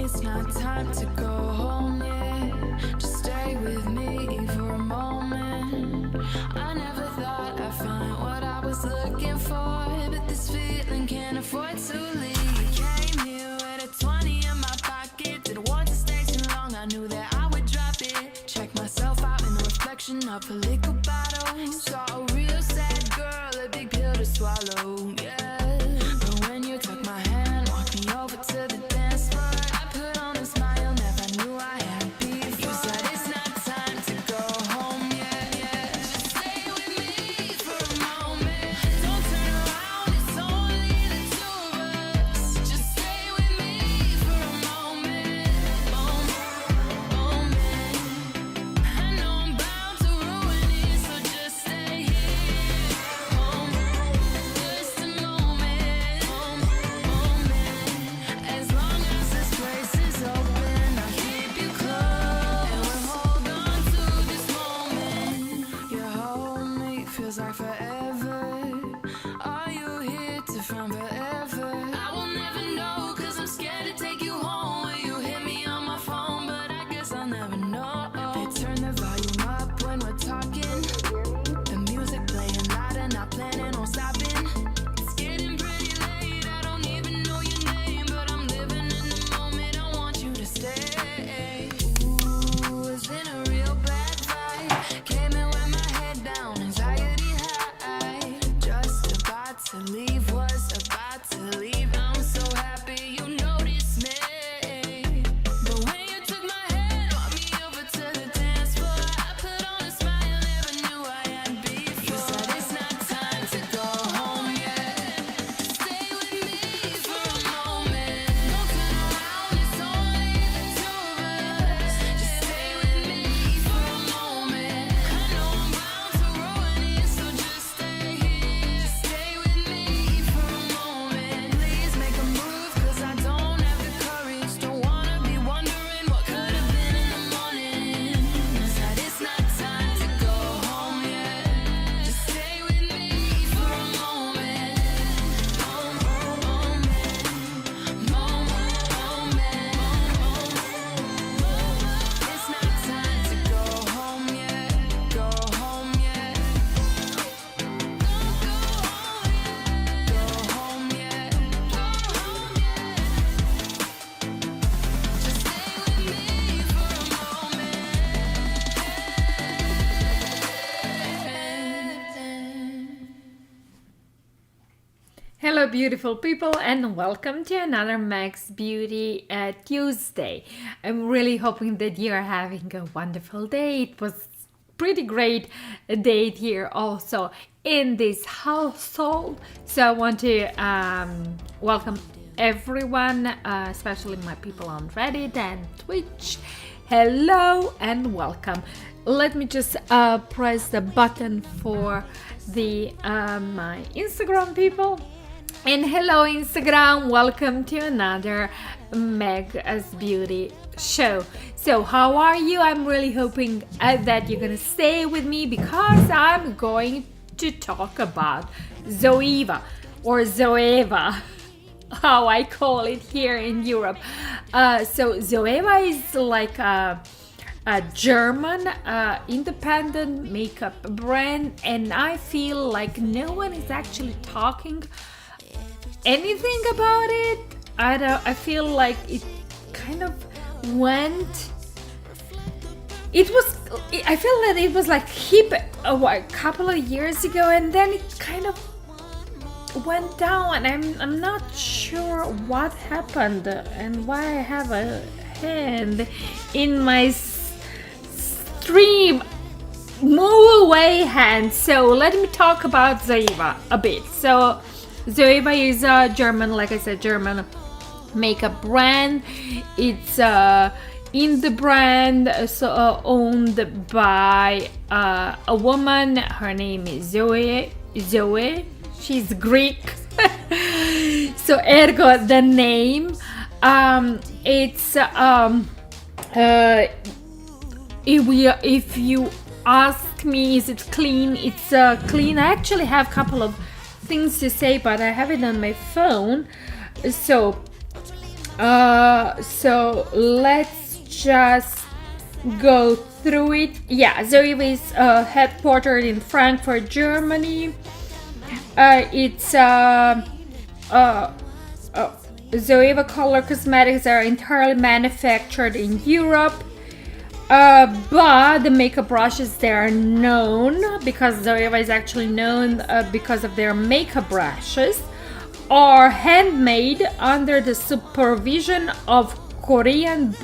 It's not time to go home yet. Just stay with me for a moment. I never thought I'd find what I was looking for, but this feeling can't afford to leave. Came here with a 20 in my pocket. Didn't want to stay too long, I knew that I would drop it. Check myself out in the reflection of a liquor bottle. Saw a real sad girl, a big pill to swallow, yeah. But when you took my hand, walked me over to the dance floor, I put on a smile, never knew I had before. You said it's not time to go home yet, yeah. Just stay with me for a moment. Don't turn around, it's only the two of us. Just stay with me for a moment. I know I'm bound to ruin it, so just stay here. Just a moment. As long as this place is open, I'll keep you close. And we'll hold on to this moment. Your whole me feels like forever. Are you here to find forever? I will never know, cause I'm scared to take you home. Will you hit me on my phone? But I guess I'll never know. They turn the volume up when we're talking. The music playing loud and not planning on stopping. It's getting pretty late, I don't even know your name, but I'm living in the moment, I want you to stay. Ooh, it's in a real bad vibe. Came in with my head down, anxiety high. Just about to leave, was about to leave. I'm so happy you noticed me. But when you took my hand, walked me over to the dance floor, I put on a smile, never knew I had before. You said it's not time to go home yet. Stay with me for a moment. Don't turn around, it's only the two of us. Just stay with me for a moment. I know I'm bound to ruin it, so just stay here. Just stay with me for a moment. Please make a move, cause I don't have the courage. Don't wanna be wondering what could have been in the morning. Said it's not time to go home yet. Just stay with me for a moment. It's not time to go home yet. Go home yet. Don't go home yet. Go home yet. Just stay with me for a moment. Hello beautiful people and welcome to another Megs Beauty Tuesday. I'm really hoping that you're having a wonderful day. It was pretty great day here also in this household. So I want to welcome everyone, especially my people on Reddit and Twitch. Hello and welcome. Let me just press the button for the my Instagram people. And hello Instagram, welcome to another Megs Beauty show. So how are you? I'm really hoping that you're gonna stay with me because I'm going to talk about Zoeva or Zoeva, how I call it here in Europe. So Zoeva is like a German independent makeup brand, and I feel like no one is actually talking anything about it. I feel like it kind of went. I feel that it was like hip a couple of years ago, and then it kind of went down. I'm not sure what happened and why I have a hand in my stream. Move away hand. So let me talk about Zoeva a bit. So Zoeva is a German, like I said, German makeup brand. It's in the brand owned by a woman. Her name is Zoe. She's Greek. So ergo the name. If you ask me, is it clean? It's clean. I actually have a couple of things to say, but I have it on my phone. So So let's just go through it. Yeah, Zoeva is headquartered in Frankfurt, Germany. Zoeva color cosmetics are entirely manufactured in Europe. But the makeup brushes, they are known, because Zoeva is actually known because of their makeup brushes, are handmade under the supervision of Korean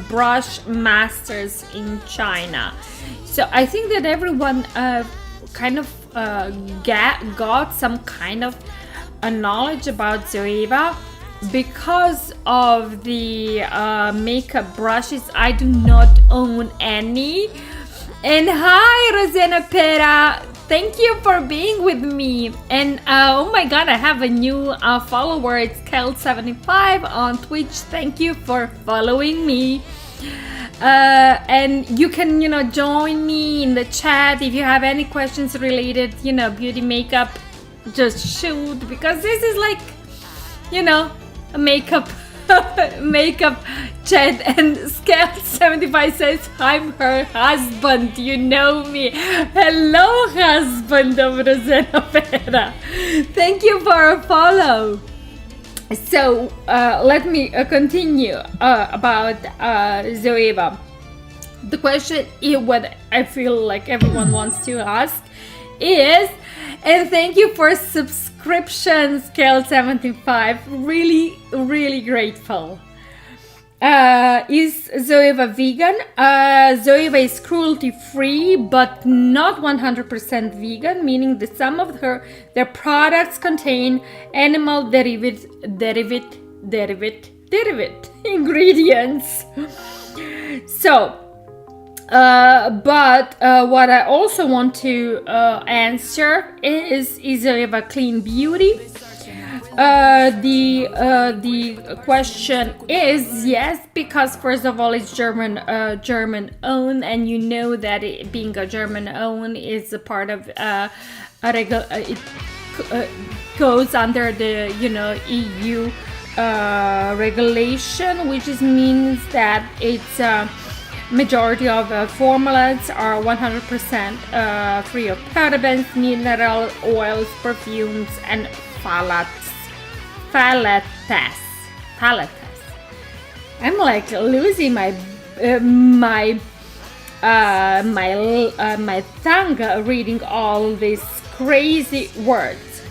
brush masters in China. So I think that everyone kind of got some kind of a knowledge about Zoeva because of the makeup brushes. I do not own any. And hi, Rosena Pera, thank you for being with me. And oh my god, I have a new follower. It's Kel75 on Twitch. Thank you for following me. And you can, join me in the chat if you have any questions related, beauty, makeup. Just shoot, because this is like, a makeup chat. And Scale75 says, I'm her husband, you know me. Hello, husband of Rosena Pera. Thank you for a follow. So let me continue about Zoeva. The question is what I feel like everyone wants to ask is, and thank you for subscriptions, Scale75. Really, really grateful. Is Zoeva vegan? Zoeva is cruelty free, but not 100% vegan, meaning that some of their products contain animal derivative ingredients. So, but what I also want to answer is Zoeva clean beauty? The question is yes, because first of all it's German owned, and you know that being a German owned is a part of it goes under the EU regulation, which means that it's majority of formulas are 100% free of parabens, mineral oils, perfumes, and phthalates. I'm like losing my tongue reading all these crazy words.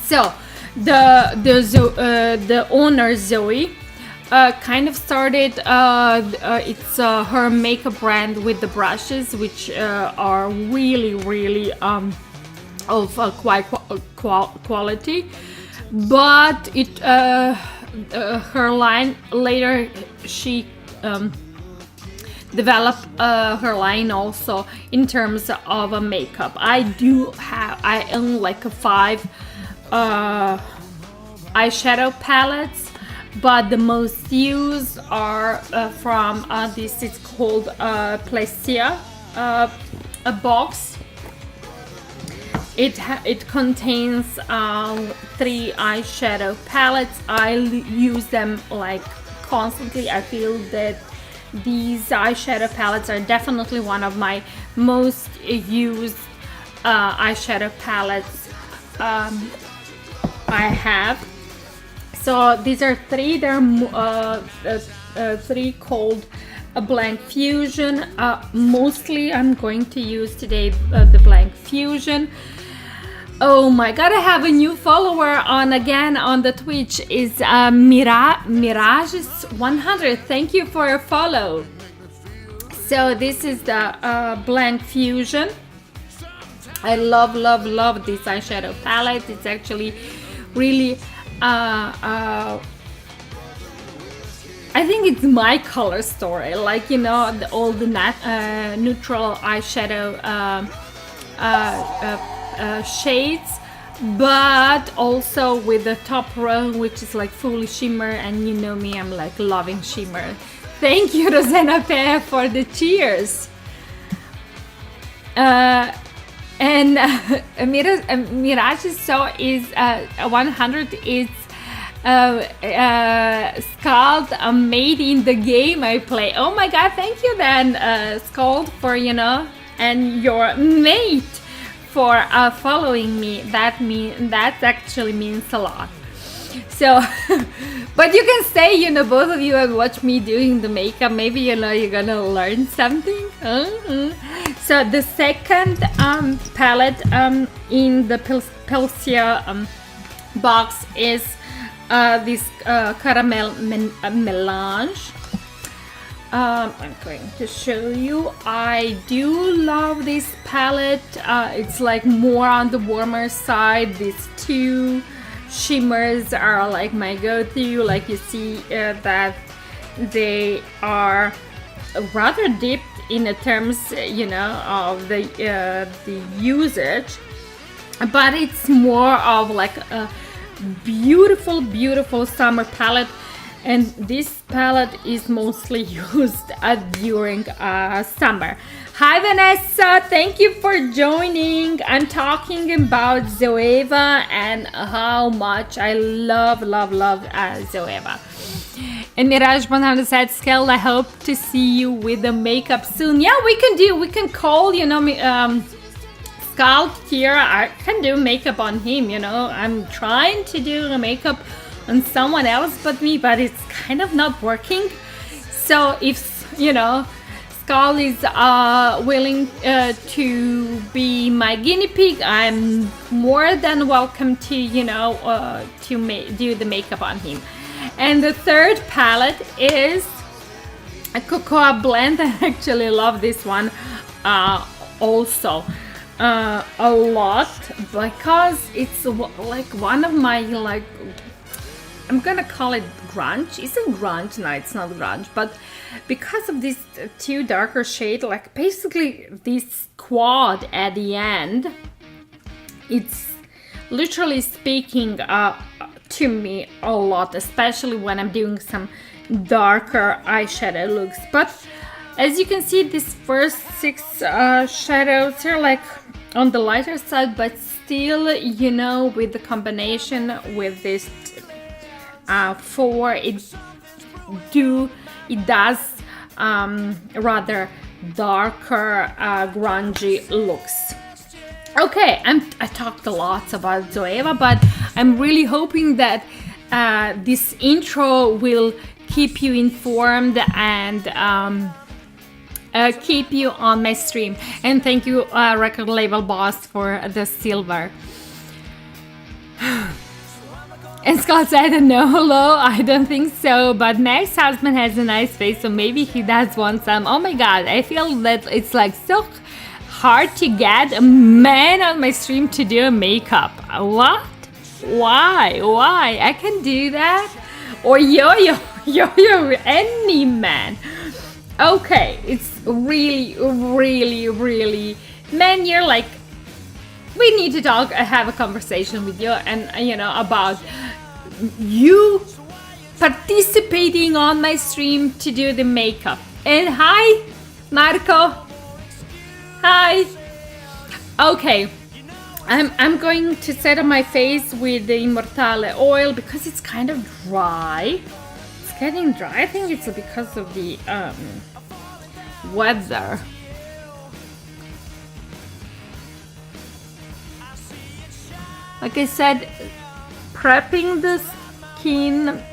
So the owner Zoe kind of started it's her makeup brand with the brushes, which are really of quite quality, but it her line later she developed her line also in terms of a makeup. I own like 5 eyeshadow palettes, but the most used are from this is called Placia a box. It contains 3 eyeshadow palettes. I use them like constantly. I feel that these eyeshadow palettes are definitely one of my most used eyeshadow palettes I have. So these are 3. They're 3 called Blanc Fusion. Mostly I'm going to use today the Blanc Fusion. Oh my god, I have a new follower on the Twitch. Is Mirages 100. Thank you for your follow. So this is the Blanc Fusion. I love this eyeshadow palette. It's actually really I think it's my color story, like all the neutral eyeshadow shades, but also with the top row, which is like fully shimmer, and you know me, I'm like loving shimmer. Thank you, Rosena Pe, for the cheers. And Mirage so is 100 is Scald made in the game I play. Oh my god, thank you then, Scald, for, you know, and your mate for following me. That actually means a lot. So, but you can say, you know, both of you have watched me doing the makeup. Maybe, you know, you're gonna learn something. So the second palette in the Pelsia box is this caramel melange. I'm going to show you. I do love this palette. It's like more on the warmer side. These two shimmers are like my go-to. Like you see that they are rather deep in the terms, you know, of the usage, but it's more of like a beautiful summer palette. And this palette is mostly used during summer. Hi Vanessa, thank you for joining. I'm talking about Zoeva and how much I love Zoeva. And Mirage 100 said, Skeld, I hope to see you with the makeup soon. Yeah, we can call, you know, Scald here. I can do makeup on him, you know. I'm trying to do a makeup on someone else but me, but it's kind of not working. So if, you know, Scald is willing to be my guinea pig, I'm more than welcome to, you know, to do the makeup on him. And the third palette is a Cocoa Blend. I actually love this one also a lot, because it's like one of my, like, I'm gonna call it grunge. Is it grunge? No, it's not grunge, but because of these two darker shades, like basically this quad at the end, it's literally speaking to me a lot, especially when I'm doing some darker eyeshadow looks. But as you can see, these first 6 shadows are like on the lighter side, but still, you know, with the combination with this 4, it does rather darker grungy looks. Okay, I talked a lot about Zoeva, but I'm really hoping that this intro will keep you informed and keep you on my stream. And thank you, Record Label Boss, for the silver. And Scott said, no, hello, I don't think so, but Meg's husband has a nice face, so maybe he does want some. Oh my god, I feel that it's like so hard to get a man on my stream to do makeup. What? Why? I can do that? Or yo-yo, any man. Okay, it's really, man, you're like, we need to talk, have a conversation with you, and you know, about you participating on my stream to do the makeup. And hi, Marco. Hi. Okay, I'm going to set up my face with the Immortale oil because it's kind of dry. It's getting dry. I think it's because of the weather. Like I said, prepping the skin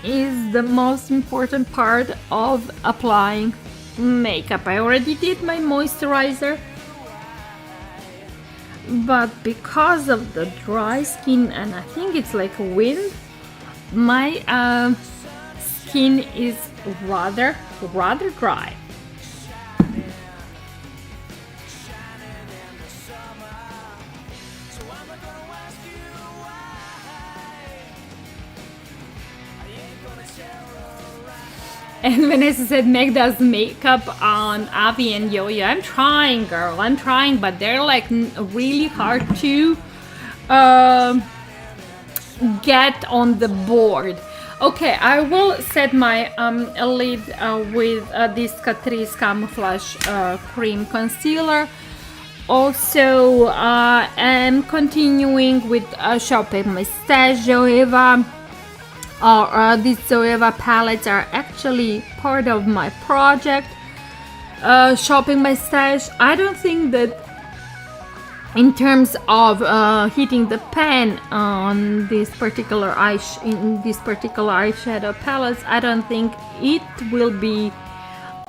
is the most important part of applying makeup. I already did my moisturizer, but because of the dry skin, and I think it's like wind, my skin is rather dry. And Vanessa said Meg does makeup on Avi and Yo-Yo. I'm trying, girl. I'm trying, but they're like really hard to get on the board. Okay, I will set my lid with this Catrice Camouflage Cream Concealer. Also, I'm continuing with Shop Mustache Zoeva. these Zoeva palettes are actually part of my project, shopping my stash. I don't think that in terms of hitting the pen on this particular eyeshadow palettes, I don't think it will be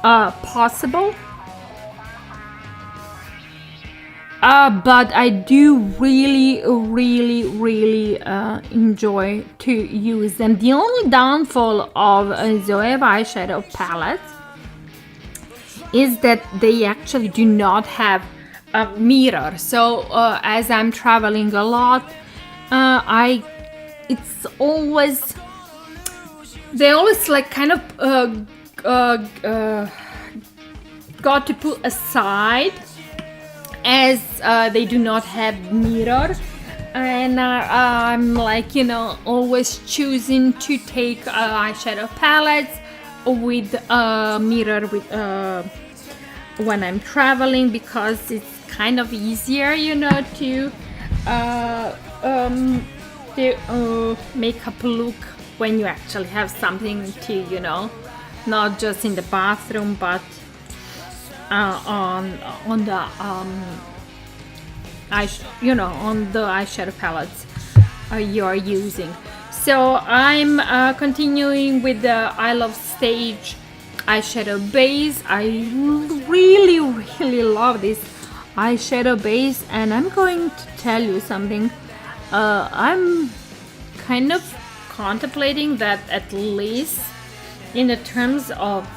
possible. But I do really enjoy to use them. The only downfall of Zoeva eyeshadow palettes is that they actually do not have a mirror. So as I'm traveling a lot, they always like kind of got to put aside, as they do not have mirror, and I'm like, you know, always choosing to take eyeshadow palettes with a mirror with when I'm traveling, because it's kind of easier, you know, to make up a look when you actually have something to, you know, not just in the bathroom, but on the on the eyeshadow palettes you're using. So I'm continuing with the I Love Stage eyeshadow base. I really love this eyeshadow base, and I'm going to tell you something. I'm kind of contemplating that, at least in the terms of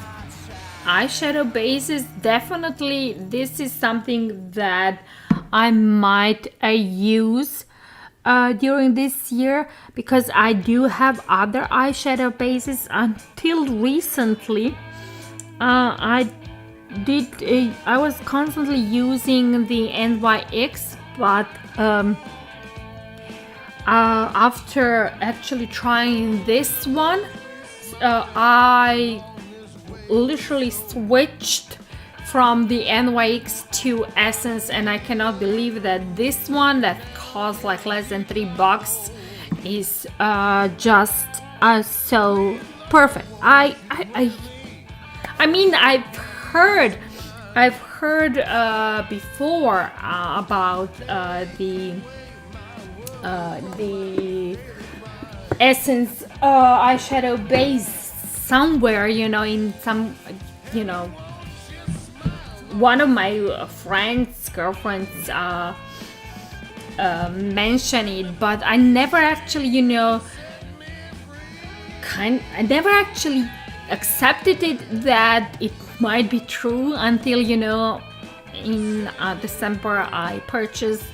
eyeshadow bases, definitely this is something that I might use during this year, because I do have other eyeshadow bases. Until recently, I was constantly using the NYX, but after actually trying this one, I literally switched from the NYX to Essence, and I cannot believe that this one that costs like less than $3 is just so perfect. I mean, I've heard before about the Essence eyeshadow base somewhere, you know, in some, you know, one of my girlfriends mentioned it, but I never actually, you know, I never actually accepted it that it might be true until, you know, in December I purchased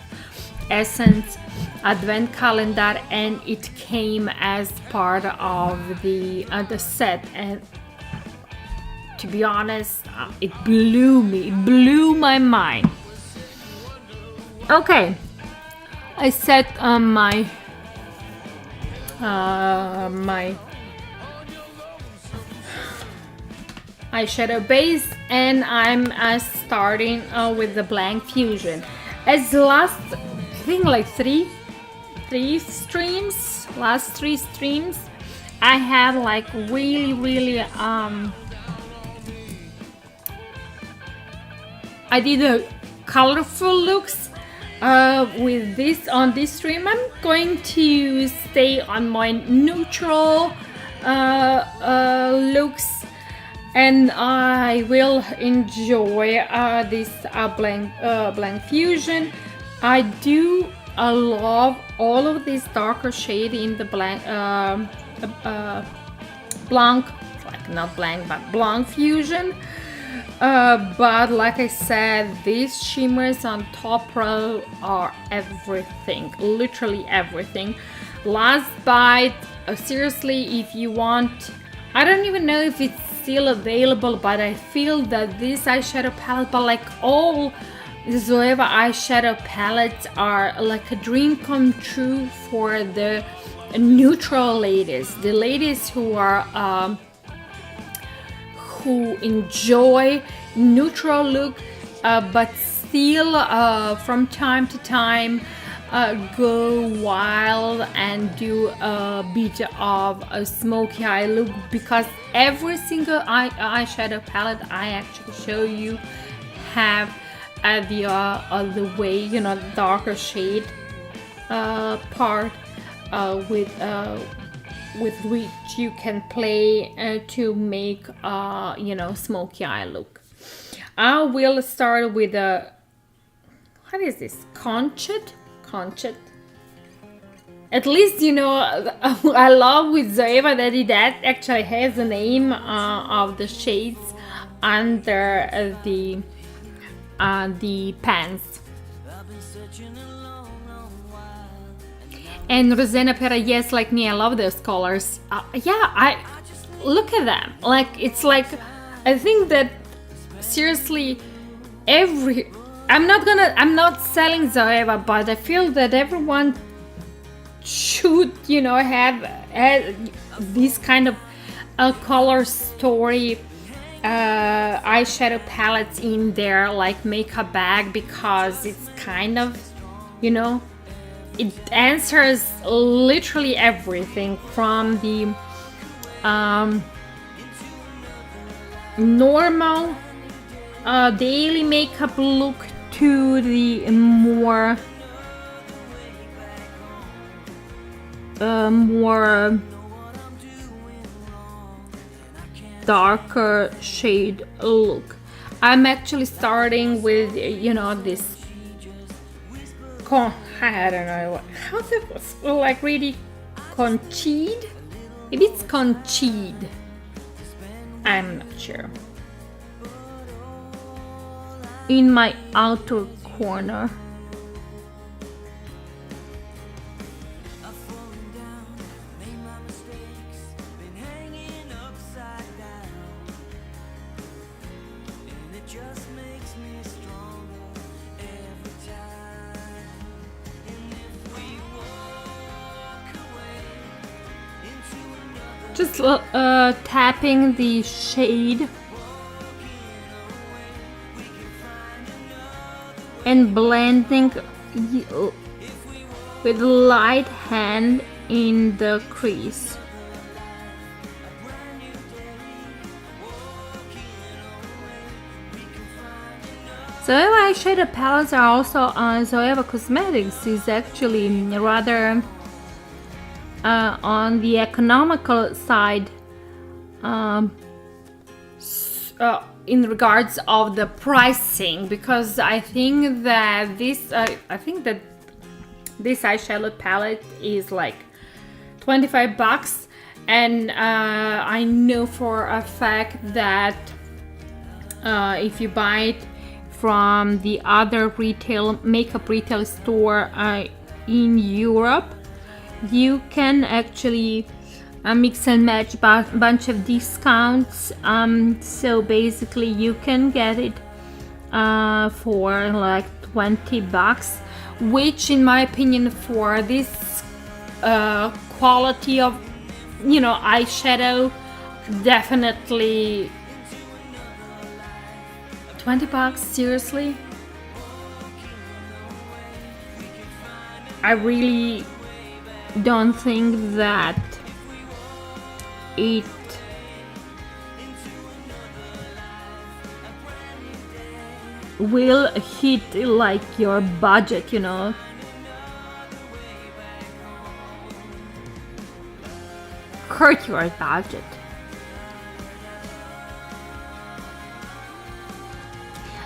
Essence advent calendar, and it came as part of the set, and to be honest, it blew my mind. Okay, I set my eyeshadow base, and I'm starting with the Blanc Fusion. As last, I think like last three streams, I had like really I did a colorful looks with this on this stream. I'm going to stay on my neutral looks, and I will enjoy this Blanc Fusion. I do love all of this darker shade in the Blanc, like not Blanc, but Blanc Fusion. But like I said, these shimmers on top row are everything, literally everything. Last bite, seriously, if you want, I don't even know if it's still available, but I feel that this eyeshadow palette, but like all Zoeva eyeshadow palettes, are like a dream come true for the neutral ladies, the ladies who are who enjoy neutral look, but still from time to time go wild and do a bit of a smoky eye look, because every single eyeshadow palette I actually show you have the way, you know, darker shade part with which you can play to make you know, smoky eye look. I will start with a, what is this, conchette. At least, you know, I love with Zoeva that it actually has the name of the shades under the pants. And Rosena Pera, yes, like me, I love those colors. Yeah, I look at them. Like, it's like, I think that seriously, I'm not selling Zoeva, but I feel that everyone should, you know, have this kind of color story eyeshadow palettes in their like makeup bag, because it's kind of, you know, it answers literally everything from the normal daily makeup look to the more darker shade look. I'm actually starting with, you know, this I don't know how's it, like, really concealed. Maybe it's concealed, I'm not sure. In my outer corner. Just tapping the shade and blending with light hand in the crease. Zoeva eyeshadow palettes are also on Zoeva Cosmetics. Is actually rather on the economical side in regards of the pricing, because I think that this eyeshadow palette is like $25, and I know for a fact that if you buy it from the other makeup retail store in Europe, you can actually mix and match bunch of discounts. So basically you can get it for like $20, which in my opinion for this quality of, you know, eyeshadow, definitely $20, seriously. I really don't think that it will hit like your budget, you know. Hurt your budget.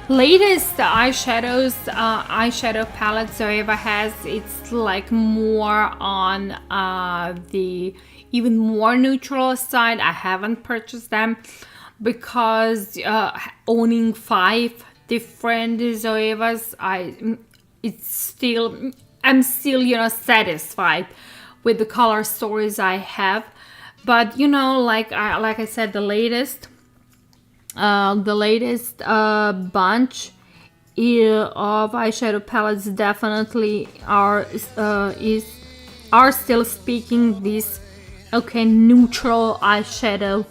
Latest eyeshadow palette Zoeva has, it's like more on the even more neutral side. I haven't purchased them because owning 5 different Zoevas, I'm still, you know, satisfied with the color stories I have. But you know, like I said, the latest bunch of eyeshadow palettes definitely are still speaking this neutral eyeshadow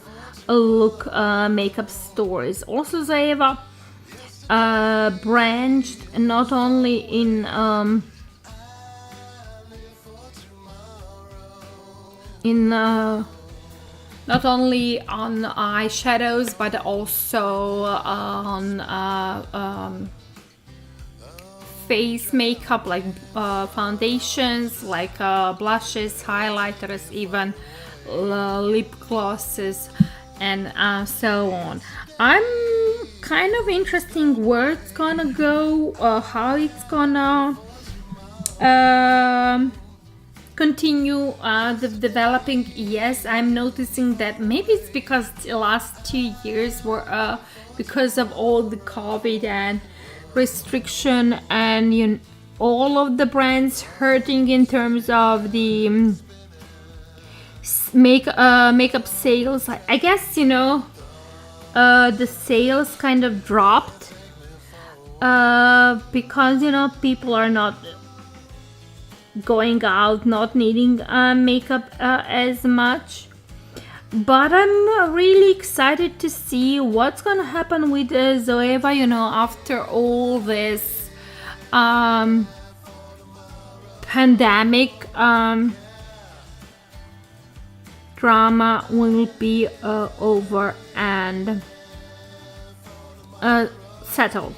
look makeup stories. Also Zoeva branched not only in in not only on eyeshadows but also on face makeup, like foundations, like blushes, highlighters, even lip glosses, and so on. I'm kind of interested where it's gonna go, how it's gonna continue developing. Yes, I'm noticing that maybe it's because the last 2 years were because of all the COVID and restriction, and all of the brands hurting in terms of the makeup sales. I guess the sales kind of dropped because people are not going out, not needing makeup as much. But I'm really excited to see what's gonna happen with Zoeva, after all this pandemic drama will be over and settled,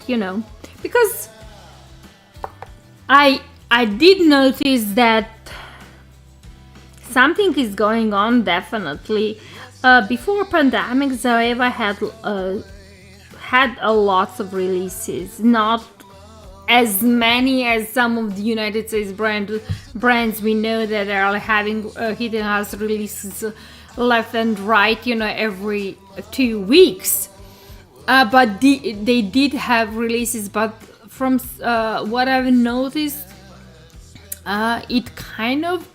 because I did notice that something is going on, definitely. Before pandemic, Zoeva had a lots of releases, not as many as some of the United States brands we know that are having hidden house releases left and right, every 2 weeks. But they did have releases, but from what I've noticed, it kind of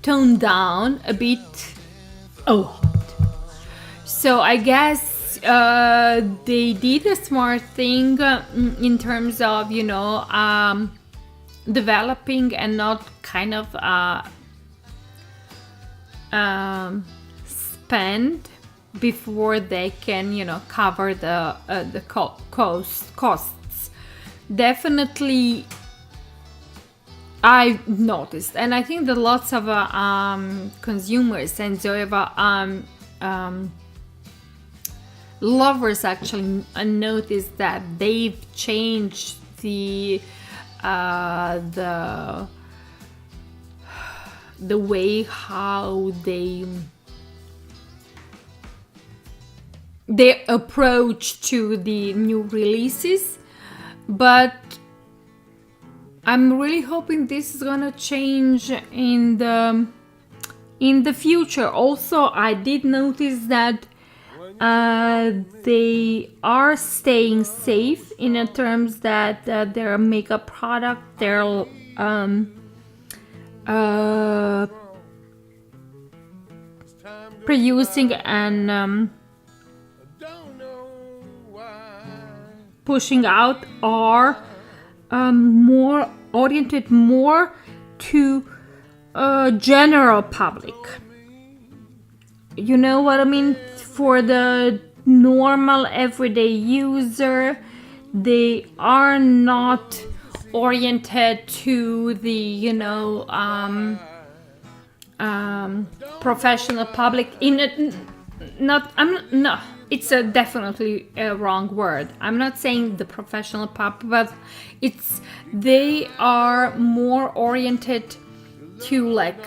toned down a bit. So I guess they did a smart thing in terms of developing and not kind of spend before they can cover the costs. Definitely I noticed, and I think that lots of consumers and Zoeva lovers actually noticed that they've changed the way how their approach to the new releases. But I'm really hoping this is gonna change in the future. Also, I did notice that they are staying safe in terms that their makeup product, they're producing and pushing out are more oriented more to general public. You know what I mean? For the normal everyday user, they are not oriented to the professional public. It's definitely a wrong word. I'm not saying the professional public, but they are more oriented to like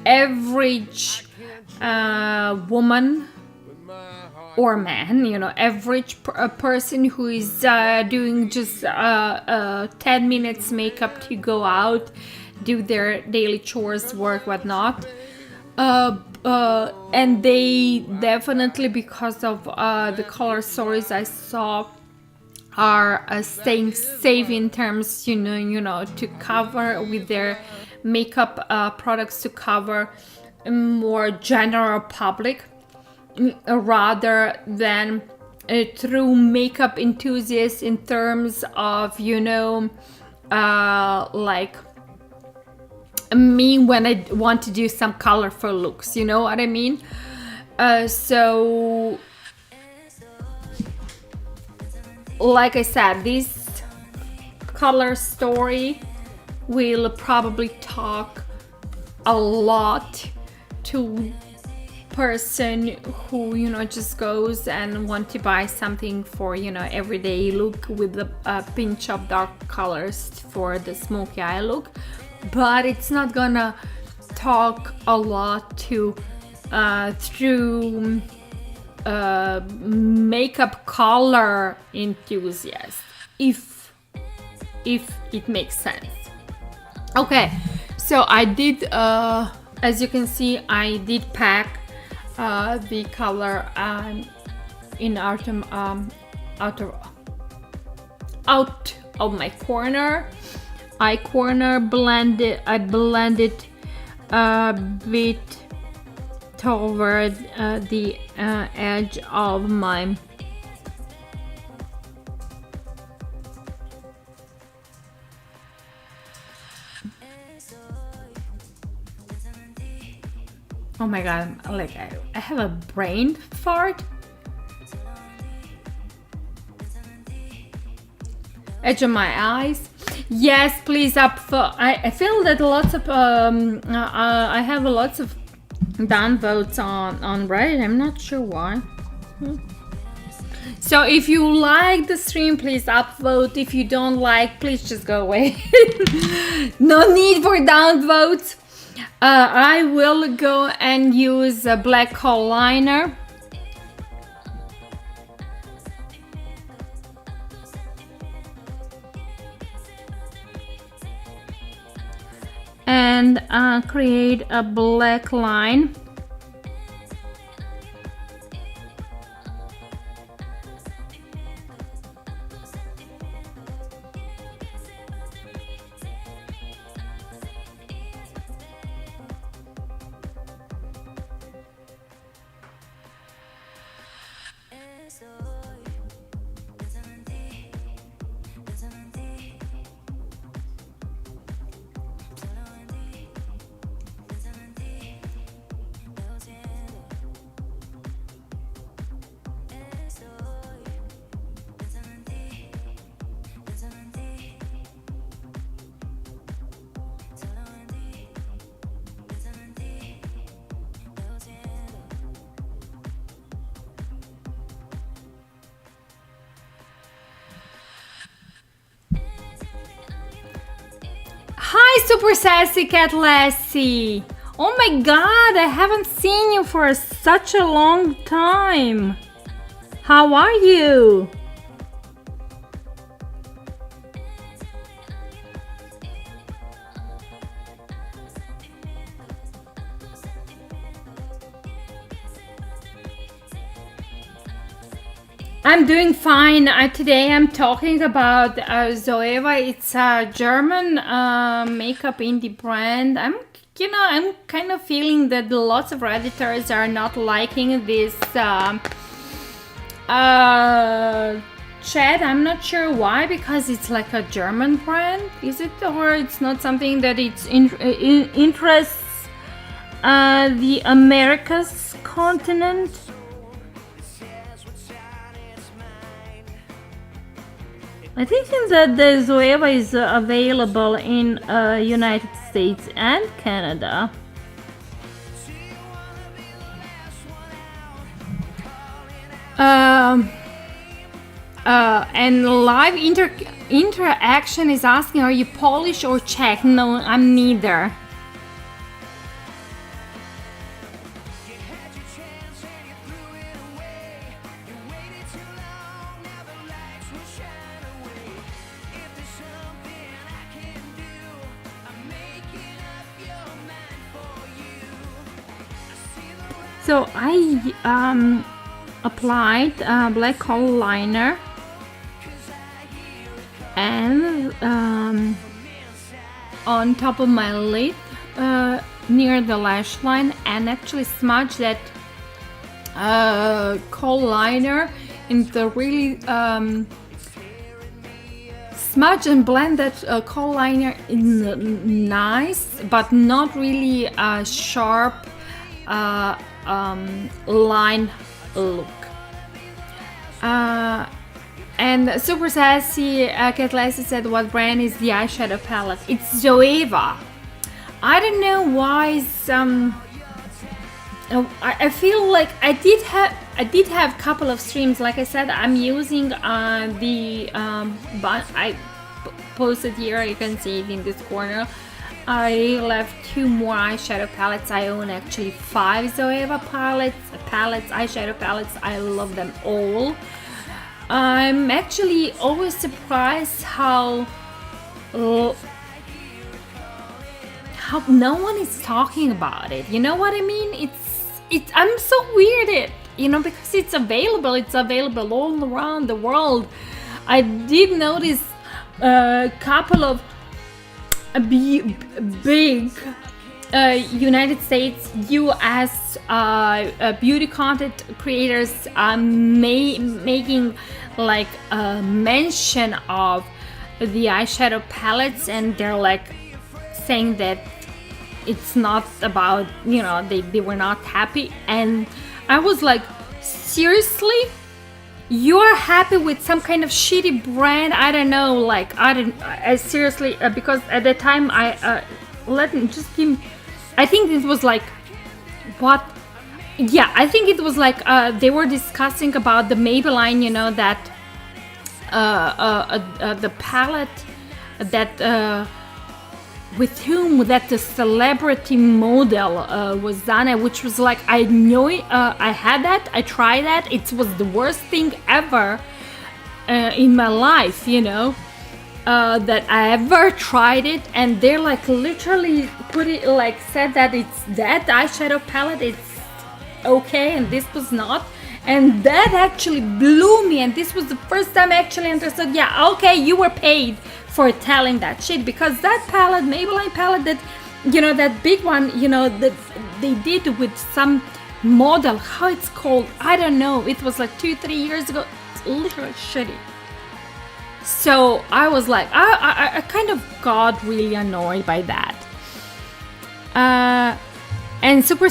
average woman or man, average person who is doing just 10 minutes makeup to go out, do their daily chores, work, whatnot. And they definitely, because of the color stories I saw, are staying safe in terms, to cover with their makeup products to cover a more general public rather than through makeup enthusiasts in terms of, like me when I want to do some colorful looks, you know what I mean? So like I said, this color story will probably talk a lot to person who, you know, just goes and want to buy something for, you know, everyday look with a pinch of dark colors for the smoky eye look, but it's not gonna talk a lot to through makeup color enthusiasts, if it makes sense. Okay, so I did as you can see, I did pack the color in out of my corner, eye corner. I blended a bit toward the edge of my oh my god, like I have a brain fart. Edge of my eyes. Yes, please up for. I feel that lots of I have lots of downvotes on Reddit. I'm not sure why. So if you like the stream, please upvote. If you don't like, please just go away. No need for downvotes. I will go and use a black kohl liner. And create a black line. Hi, Super Sassy Cat Lassie! Oh my god, I haven't seen you for such a long time! How are you? I'm doing fine. Today I'm talking about Zoeva. It's a German makeup indie brand. I'm kind of feeling that lots of Redditors are not liking this chat. I'm not sure why, because it's like a German brand. Is it, or it's not something that it's interests the Americas continent? I think that the Zoeva is available in United States and Canada. And live interaction is asking, are you Polish or Czech? No, I'm neither. So I applied black kohl liner and on top of my lid near the lash line, and actually smudged that kohl liner into really smudge and blend that kohl liner in nice but not really sharp line look. And Super Sassy Cat Lassie said, what brand is the eyeshadow palette? It's Zoeva. I don't know why some. I feel like I did have a couple of streams. Like I said, I'm using I posted here. You can see it in this corner. I left 2 more eyeshadow palettes. I own actually 5 Zoeva eyeshadow palettes. I love them all. I'm actually always surprised how no one is talking about it. You know what I mean? I'm so weirded, because it's available all around the world. I did notice a couple of big United States, US beauty content creators making like a mention of the eyeshadow palettes, and they're like saying that it's not about, they were not happy. And I was like, seriously? You're happy with some kind of shitty brand? I don't know, like, I seriously, because at the time I think it was like, what? Yeah, I think it was like, they were discussing about the Maybelline, that, the palette that, with whom that the celebrity model was done, which was like, I know it, I had that, I tried that, it was the worst thing ever in my life, that I ever tried it. And they're like literally said that it's that eyeshadow palette, it's okay, and this was not. And that actually blew me, and this was the first time I actually understood, yeah, okay, you were paid for telling that shit, because that palette, Maybelline palette, that, that big one, that they did with some model, how it's called, I don't know, it was like 2-3 years ago, it's literally shitty. So I was like, I kind of got really annoyed by that. And Super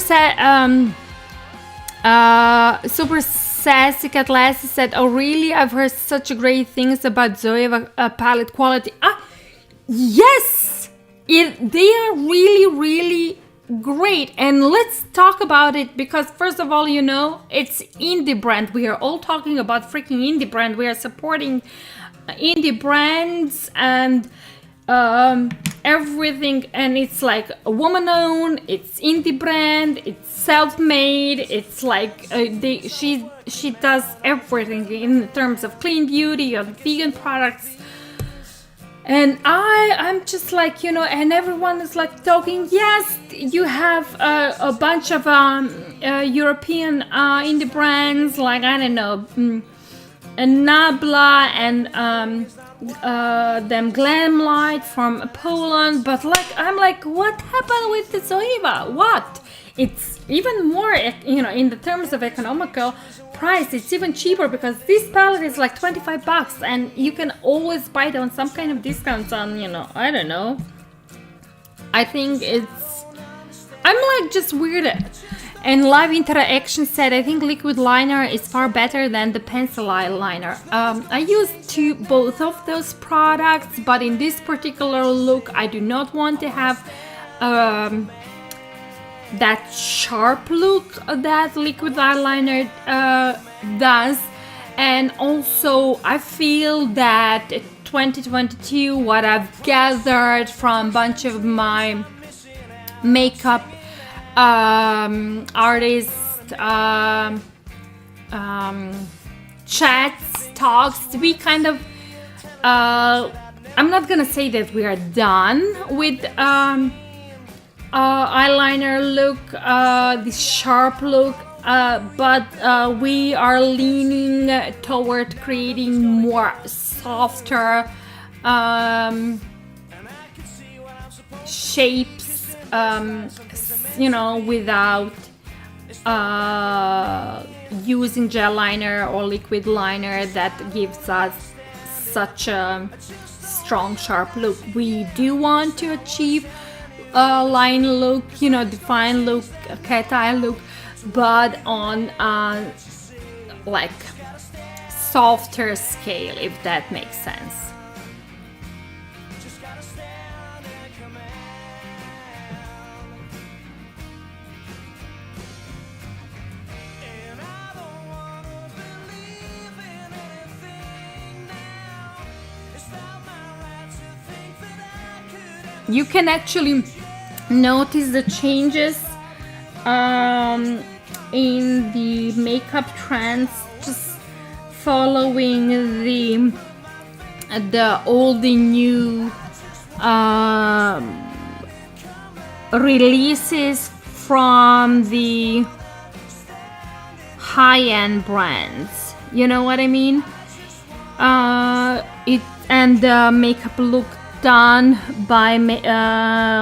Sassy Cat Lassie said, oh really, I've heard such great things about Zoeva palette quality. Yes, they are really, really great. And let's talk about it, because first of all, it's indie brand. We are all talking about freaking indie brand. We are supporting indie brands and everything, and it's like a woman owned, it's indie brand, it's self-made, it's like she does everything in terms of clean beauty, of vegan products. And I'm just like, and everyone is like talking, yes, you have a bunch of European indie brands, like, I don't know, and Nabla and them Glam Light from Poland. But like, I'm like, what happened with the Zoeva? What? It's even more, in the terms of economical price, it's even cheaper, because this palette is like $25, and you can always buy it on some kind of discounts on, I don't know. I think I'm like just weirded. And Live Interaction said, I think liquid liner is far better than the pencil eyeliner. I used both of those products, but in this particular look, I do not want to have that sharp look that liquid eyeliner does. And also, I feel that 2022, what I've gathered from a bunch of my makeup artist chats, talks, we kind of I'm not gonna say that we are done with eyeliner look, this sharp look, but we are leaning toward creating more softer shapes, without using gel liner or liquid liner that gives us such a strong, sharp look. We do want to achieve a line look, defined look, a cat eye look, but on like softer scale, if that makes sense. you can actually notice the changes in the makeup trends, just following the old and new releases from the high-end brands. You know what I mean? The makeup look done by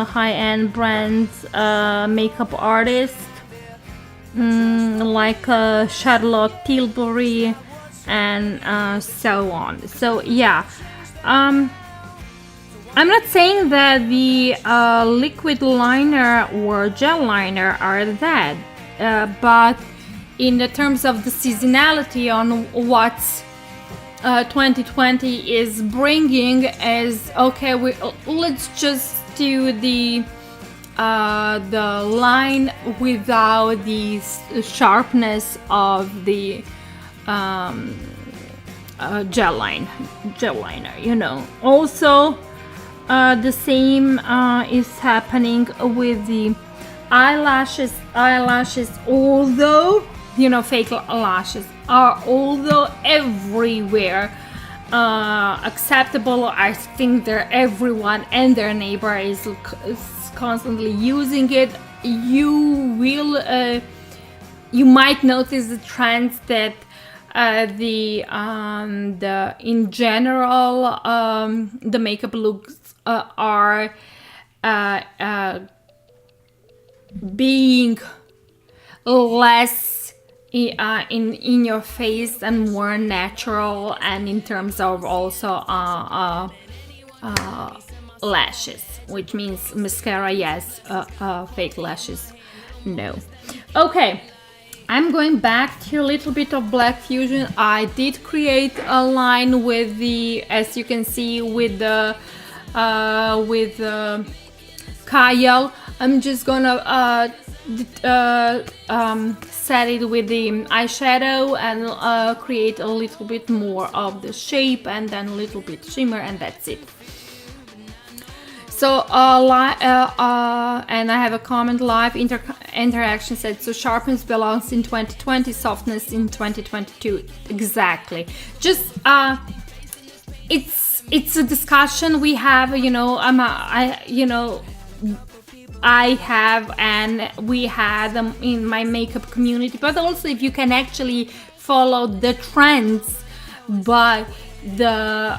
high-end brands, makeup artists like Charlotte Tilbury and so on. So yeah, I'm not saying that the liquid liner or gel liner are that, but in the terms of the seasonality on what 2020 is bringing, is okay. Let's just do the line without the sharpness of the gel liner. You know. Also, the same is happening with the eyelashes. Although, you know, fake lashes are although everywhere acceptable. I think they're everyone and their neighbor is constantly using it. You might notice the trends that the in general the makeup looks are being less in your face and more natural, and in terms of also lashes, which means mascara yes, fake lashes no. Okay, I'm going back to a little bit of Blanc Fusion. I did create a line with the, as you can see, with the kajal. I'm just gonna set it with the eyeshadow and create a little bit more of the shape, and then a little bit shimmer, and that's it. So and I have a comment live interaction said, so sharpness belongs in 2020, softness in 2022. Exactly. Just it's a discussion we have, you know. I have, and we had them in my makeup community, but also if you can actually follow the trends by the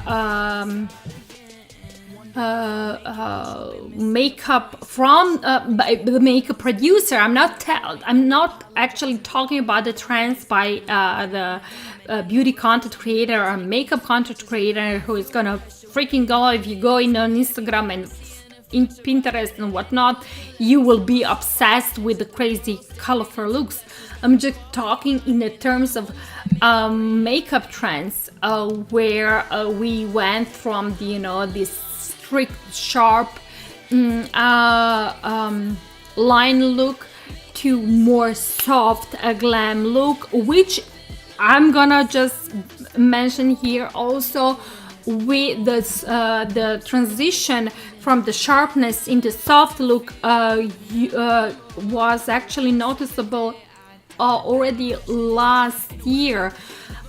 makeup from by the makeup producer. I'm not actually talking about the trends by the beauty content creator or makeup content creator who is gonna freaking go. If you go in on Instagram and in Pinterest and whatnot, you will be obsessed with the crazy colorful looks. I'm just talking in the terms of makeup trends, where we went from the, you know, this strict sharp line look to more soft glam look, which I'm gonna just mention here also. With this, the transition from the sharpness into soft look was actually noticeable already last year.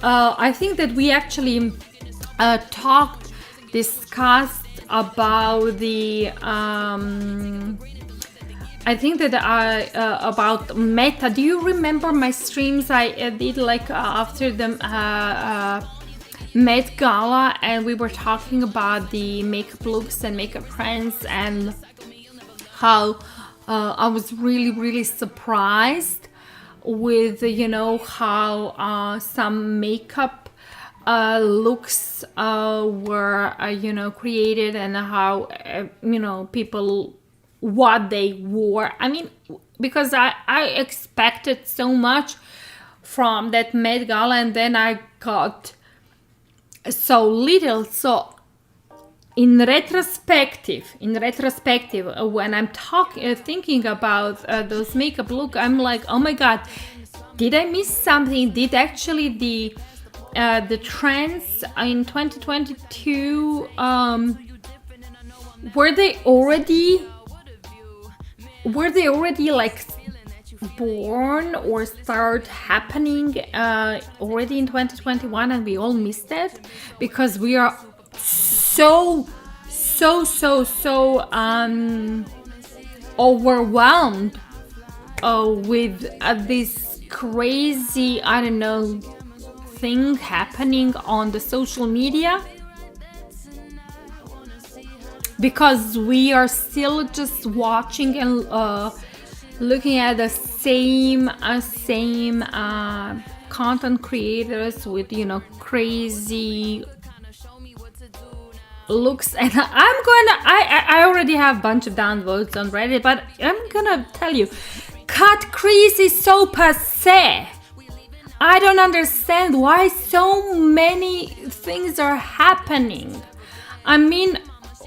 I think that we actually discussed about the I think that about Meta. Do you remember my streams I did like after the Met Gala, and we were talking about the makeup looks and makeup trends, and how I was really surprised with, you know, how some makeup looks were you know, created, and how you know, people, what they wore. I mean, because I expected so much from that Met Gala, and then I got so little. So in retrospective, when I'm thinking about those makeup look, I'm like, oh my god, did I miss something? Did actually the trends in 2022 were they already like born or start happening already in 2021 and we all missed it because we are so overwhelmed with this crazy, I don't know, thing happening on the social media, because we are still just watching and looking at the same content creators with, you know, crazy looks. And I already have a bunch of downvotes on Reddit, but I'm gonna tell you, Catrice is so passé. I don't understand why so many things are happening. I mean,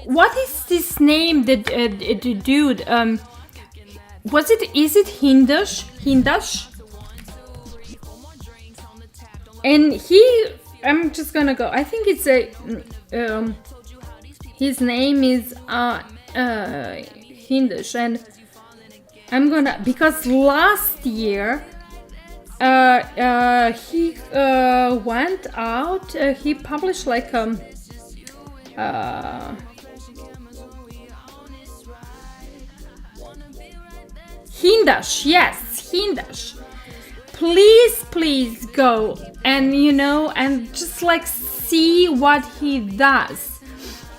what is this name, the dude? Is it Hindash? And I'm just gonna go. I think it's his name is Hindash, and I'm gonna, because last year he went out. He published like Hindash, yes, Hindash. Please go and, you know, and just like see what he does.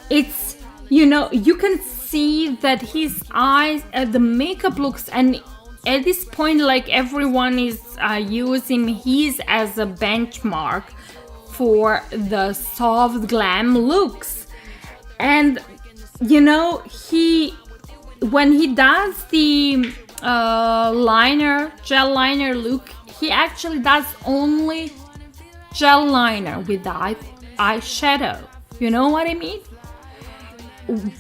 It's, you know, you can see that his eyes, the makeup looks, and at this point, like, everyone is using his as a benchmark for the soft glam looks. And, you know, when he does the gel liner look, he actually does only gel liner with the eyeshadow. You know what I mean?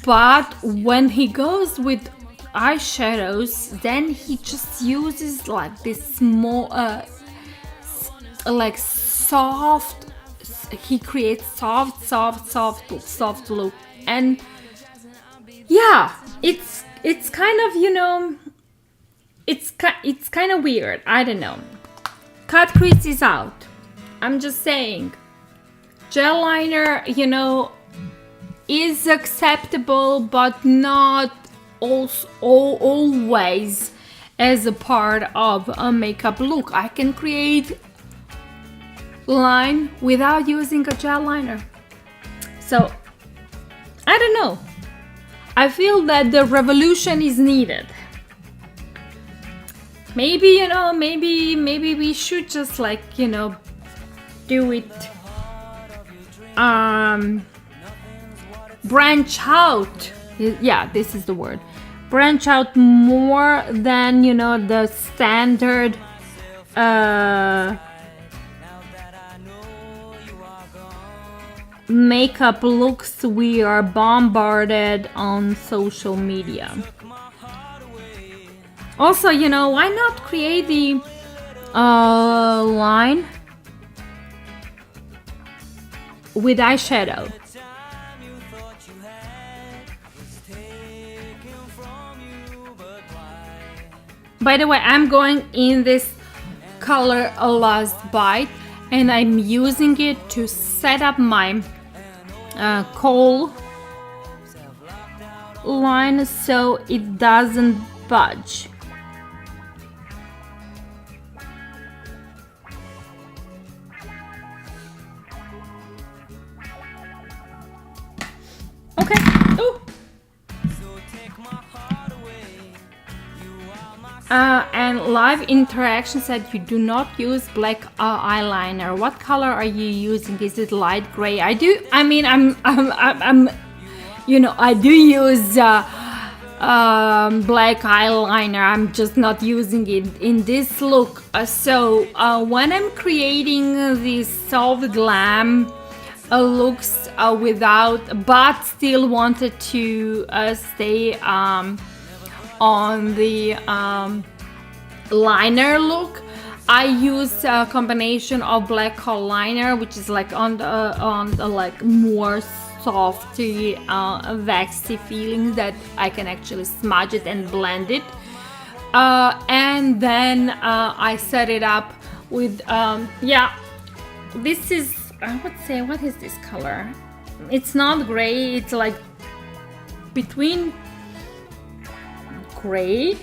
But when he goes with eyeshadows, then he just uses like this small, like soft. He creates soft look, and yeah, it's kind of, you know, it's kind of weird. I don't know. Catrice is out. I'm just saying. Gel liner, you know, is acceptable, but not also always as a part of a makeup look. I can create line without using a gel liner. So, I don't know. I feel that the revolution is needed. Maybe, you know, maybe we should just, like, you know, do it, branch out. Yeah, this is the word. Branch out more than, you know, the standard makeup looks we are bombarded on social media. Also, you know, why not create the line with eyeshadow? By the way, I'm going in this color Last Bite, and I'm using it to set up my kohl line so it doesn't budge. Okay. Ooh. And live interaction said you do not use black eyeliner. What color are you using? Is it light gray? I do. I mean, I'm you know, I do use black eyeliner. I'm just not using it in this look. So when I'm creating these soft glam looks without, but still wanted to stay on the liner look, I use a combination of black kohl liner, which is like on the like more softy, waxy feeling that I can actually smudge it and blend it. And then I set it up with yeah, this is, I would say, what is this color? It's not gray, it's like between gray.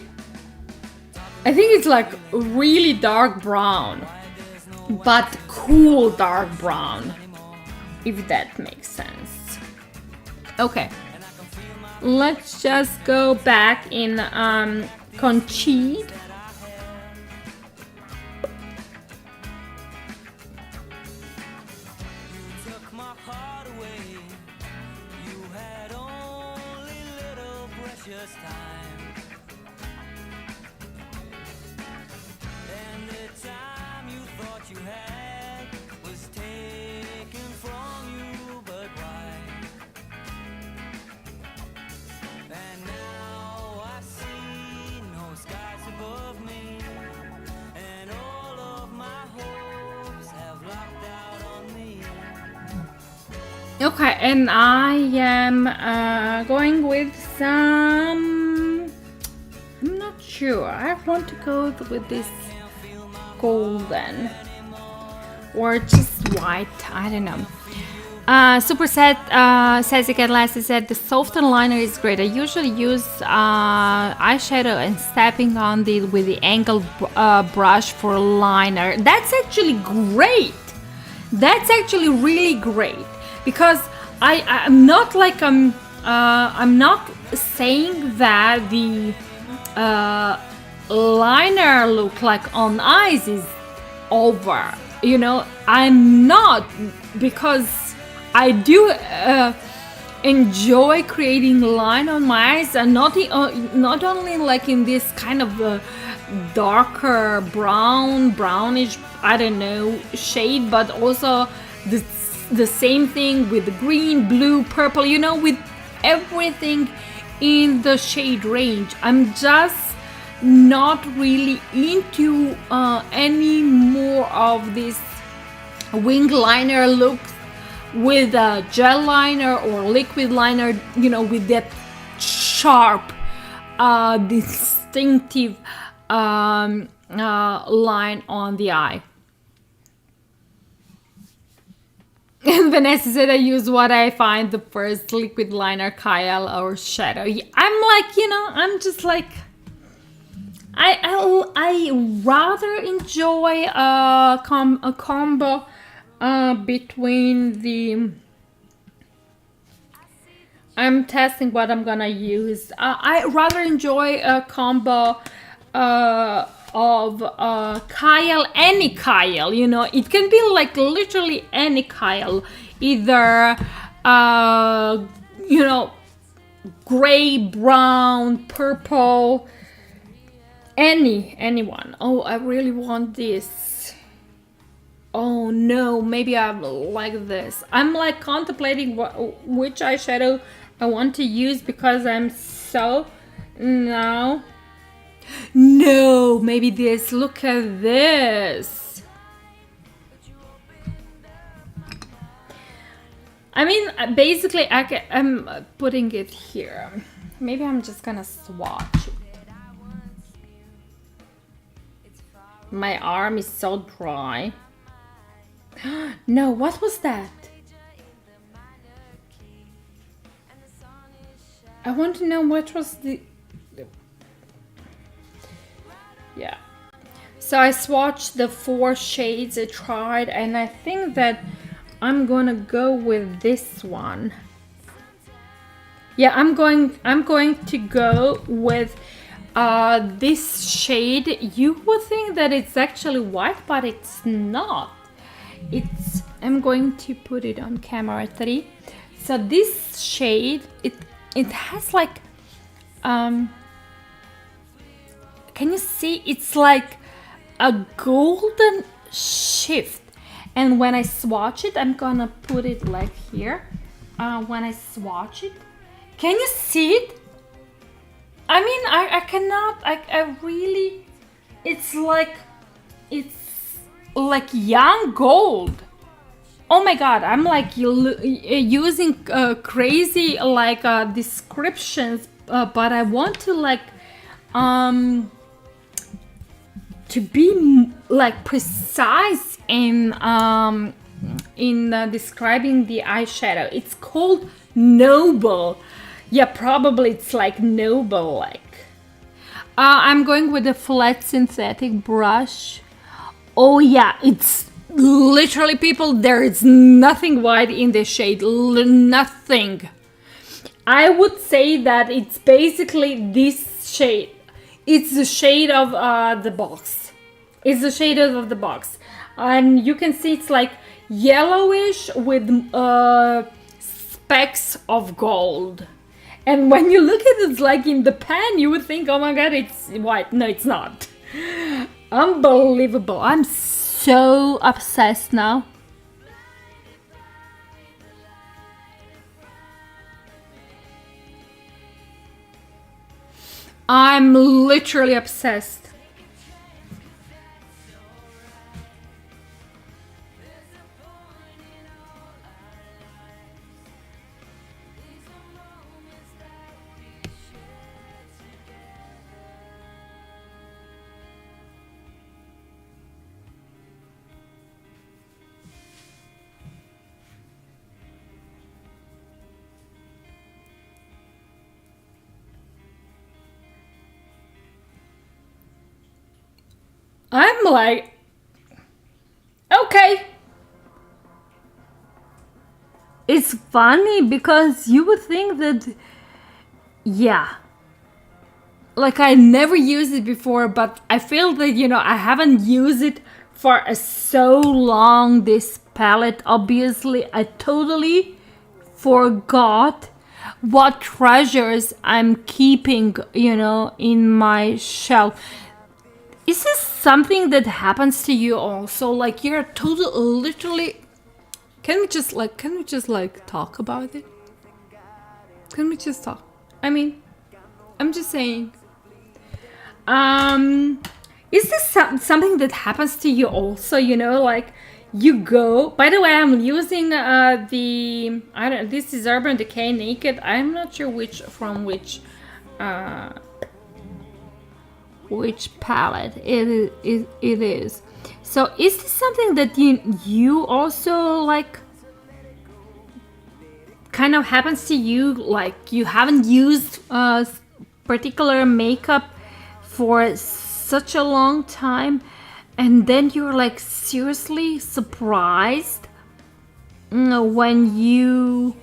I think it's like really dark brown, but cool dark brown, if that makes sense. Okay, let's just go back in Conchide. Okay, and I am going with some, I'm not sure, I want to go with this golden or just white, I don't know. Superset Sassy Cat Lassie said the softer liner is great. I usually use eyeshadow and stepping on the with the angled brush for liner. That's actually great. That's actually really great. Because I'm not like I'm not saying that the liner look like on eyes is over, you know. I'm not, because I do enjoy creating line on my eyes, and not only like in this kind of darker brownish, I don't know, shade, but also the same thing with the green, blue, purple, you know, with everything in the shade range. I'm just not really into any more of this wing liner look with a gel liner or liquid liner, you know, with that sharp, distinctive line on the eye. And Vanessa said I use what I find the first liquid liner, kajal or shadow. I'm like, you know, I'm just like, I rather enjoy a combo between the, I'm testing what I'm gonna use. I rather enjoy a combo of kajal, any kajal, you know. It can be like literally any kajal, either you know, gray, brown, purple, anyone. Oh, I really want this. Oh no, maybe I like this. I'm like contemplating which eyeshadow I want to use, because I'm so no, maybe this. Look at this. I mean, basically, I'm putting it here. Maybe I'm just gonna swatch it. My arm is so dry. No, what was that? I want to know what was the... Yeah. So I swatched the 4 shades I tried, and I think that I'm gonna go with this one. Yeah, I'm going to go with this shade. You would think that it's actually white, but it's not. I'm going to put it on camera 3. So this shade, it has like can you see? It's like a golden shift. And when I swatch it, I'm gonna put it like here. When I swatch it, can you see it? I mean, I cannot, I really, it's like it's like young gold. Oh my god, I'm like using crazy like descriptions, but I want to like to be like precise in describing the eyeshadow. It's called Noble. Yeah, probably it's like Noble like. I'm going with a flat synthetic brush. Oh yeah, it's literally, people, there is nothing white in the shade, nothing. I would say that it's basically this shade. It's the shade of the box. It's the shade of the box. And you can see it's like yellowish with specks of gold. And when you look at it like in the pan, you would think, oh my god, it's white. No, it's not. Unbelievable. I'm so obsessed now. I'm literally obsessed. I'm like, okay. It's funny because you would think that, yeah, like I never used it before, but I feel that, you know, I haven't used it for so long, this palette. Obviously, I totally forgot what treasures I'm keeping, you know, in my shelf. Is this something that happens to you also? Like you're totally, literally. Can we just like talk about it? Can we just talk? I mean, I'm just saying. Is this something that happens to you also? You know, like you go. By the way, I'm using this is Urban Decay Naked. I'm not sure which palette it is. So is this something that you also like kind of happens to you, like you haven't used particular makeup for such a long time and then you're like seriously surprised when you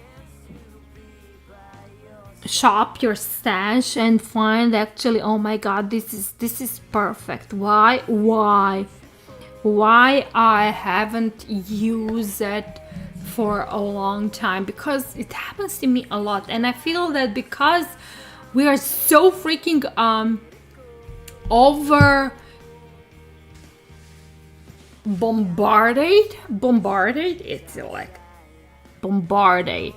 shop your stash and find actually, oh my god, this is perfect. Why I haven't used it for a long time? Because it happens to me a lot, and I feel that because we are so freaking over bombarded, it's like bombarded.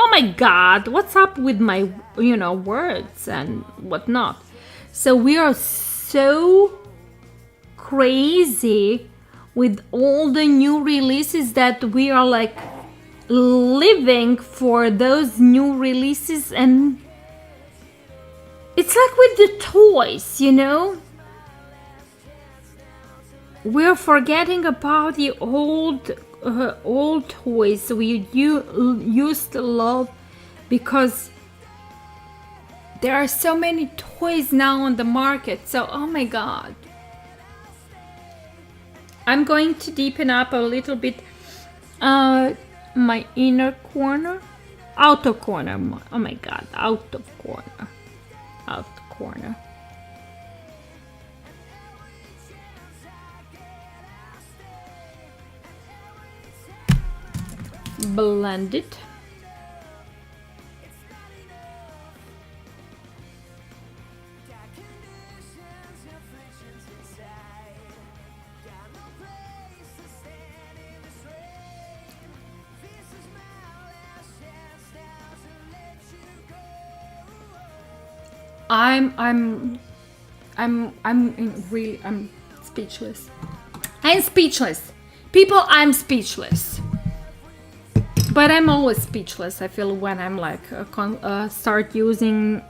Oh my god, what's up with my, you know, words and whatnot? So we are so crazy with all the new releases that we are like living for those new releases, and it's like with the toys, you know, we're forgetting about the old toys we used to love, because there are so many toys now on the market. So oh my god, I'm going to deepen up a little bit my inner corner, outer corner. Oh my god, outer corner. Blend it. I'm speechless. I'm speechless. People, I'm speechless. But I'm always speechless, I feel, when I'm like start using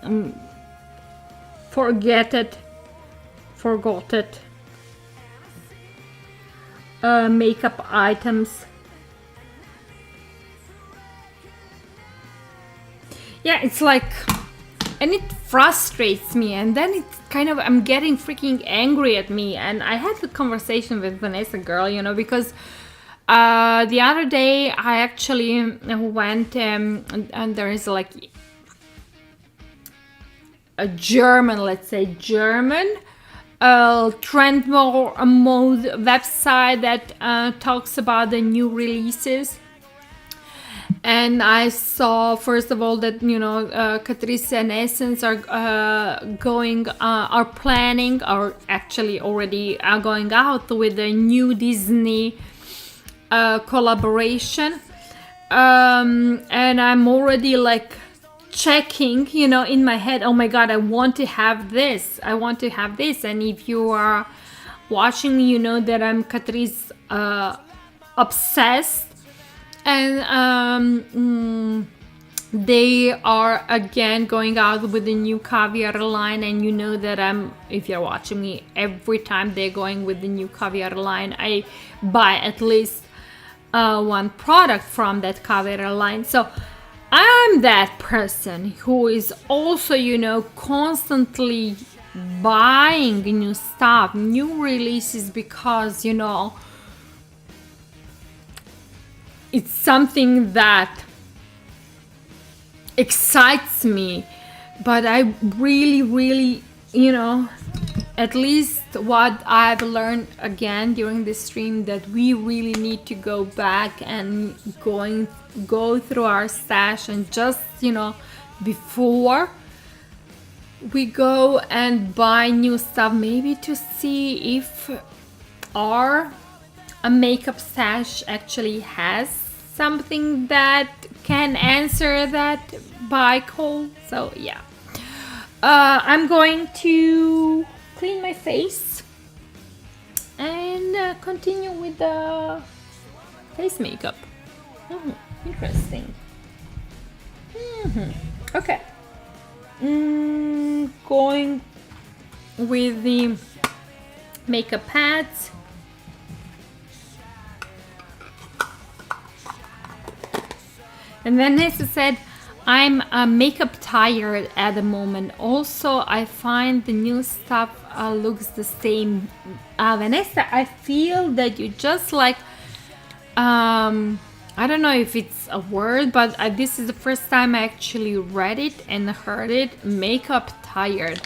forgot it makeup items. Yeah, it's like, and it frustrates me, and then it's kind of, I'm getting freaking angry at me. And I had the conversation with Vanessa girl, you know, because the other day I actually went and there is like a German, let's say German trend mode website that talks about the new releases. And I saw, first of all, that, you know, Catrice and Essence are planning, or actually already are going out with a new Disney collaboration. And I'm already like checking, you know, in my head, oh my god, I want to have this. And if you are watching me, you know that I'm Catrice obsessed. And they are again going out with the new caviar line, and you know that if you're watching me, every time they're going with the new caviar line, I buy at least one product from that caviar line. So I'm that person who is also, you know, constantly buying new stuff, new releases, because, you know, it's something that excites me. But I really, you know, at least what I've learned again during this stream, that we really need to go back and go through our stash, and just, you know, before we go and buy new stuff, maybe to see if our makeup stash actually has something that can answer that by kohl. So yeah, I'm going to clean my face and continue with the face makeup. Interesting. Okay. Going with the makeup pads. And Vanessa said, I'm makeup tired at the moment. Also, I find the new stuff looks the same. Vanessa, I feel that you just like, I don't know if it's a word, but this is the first time I actually read it and heard it, makeup tired.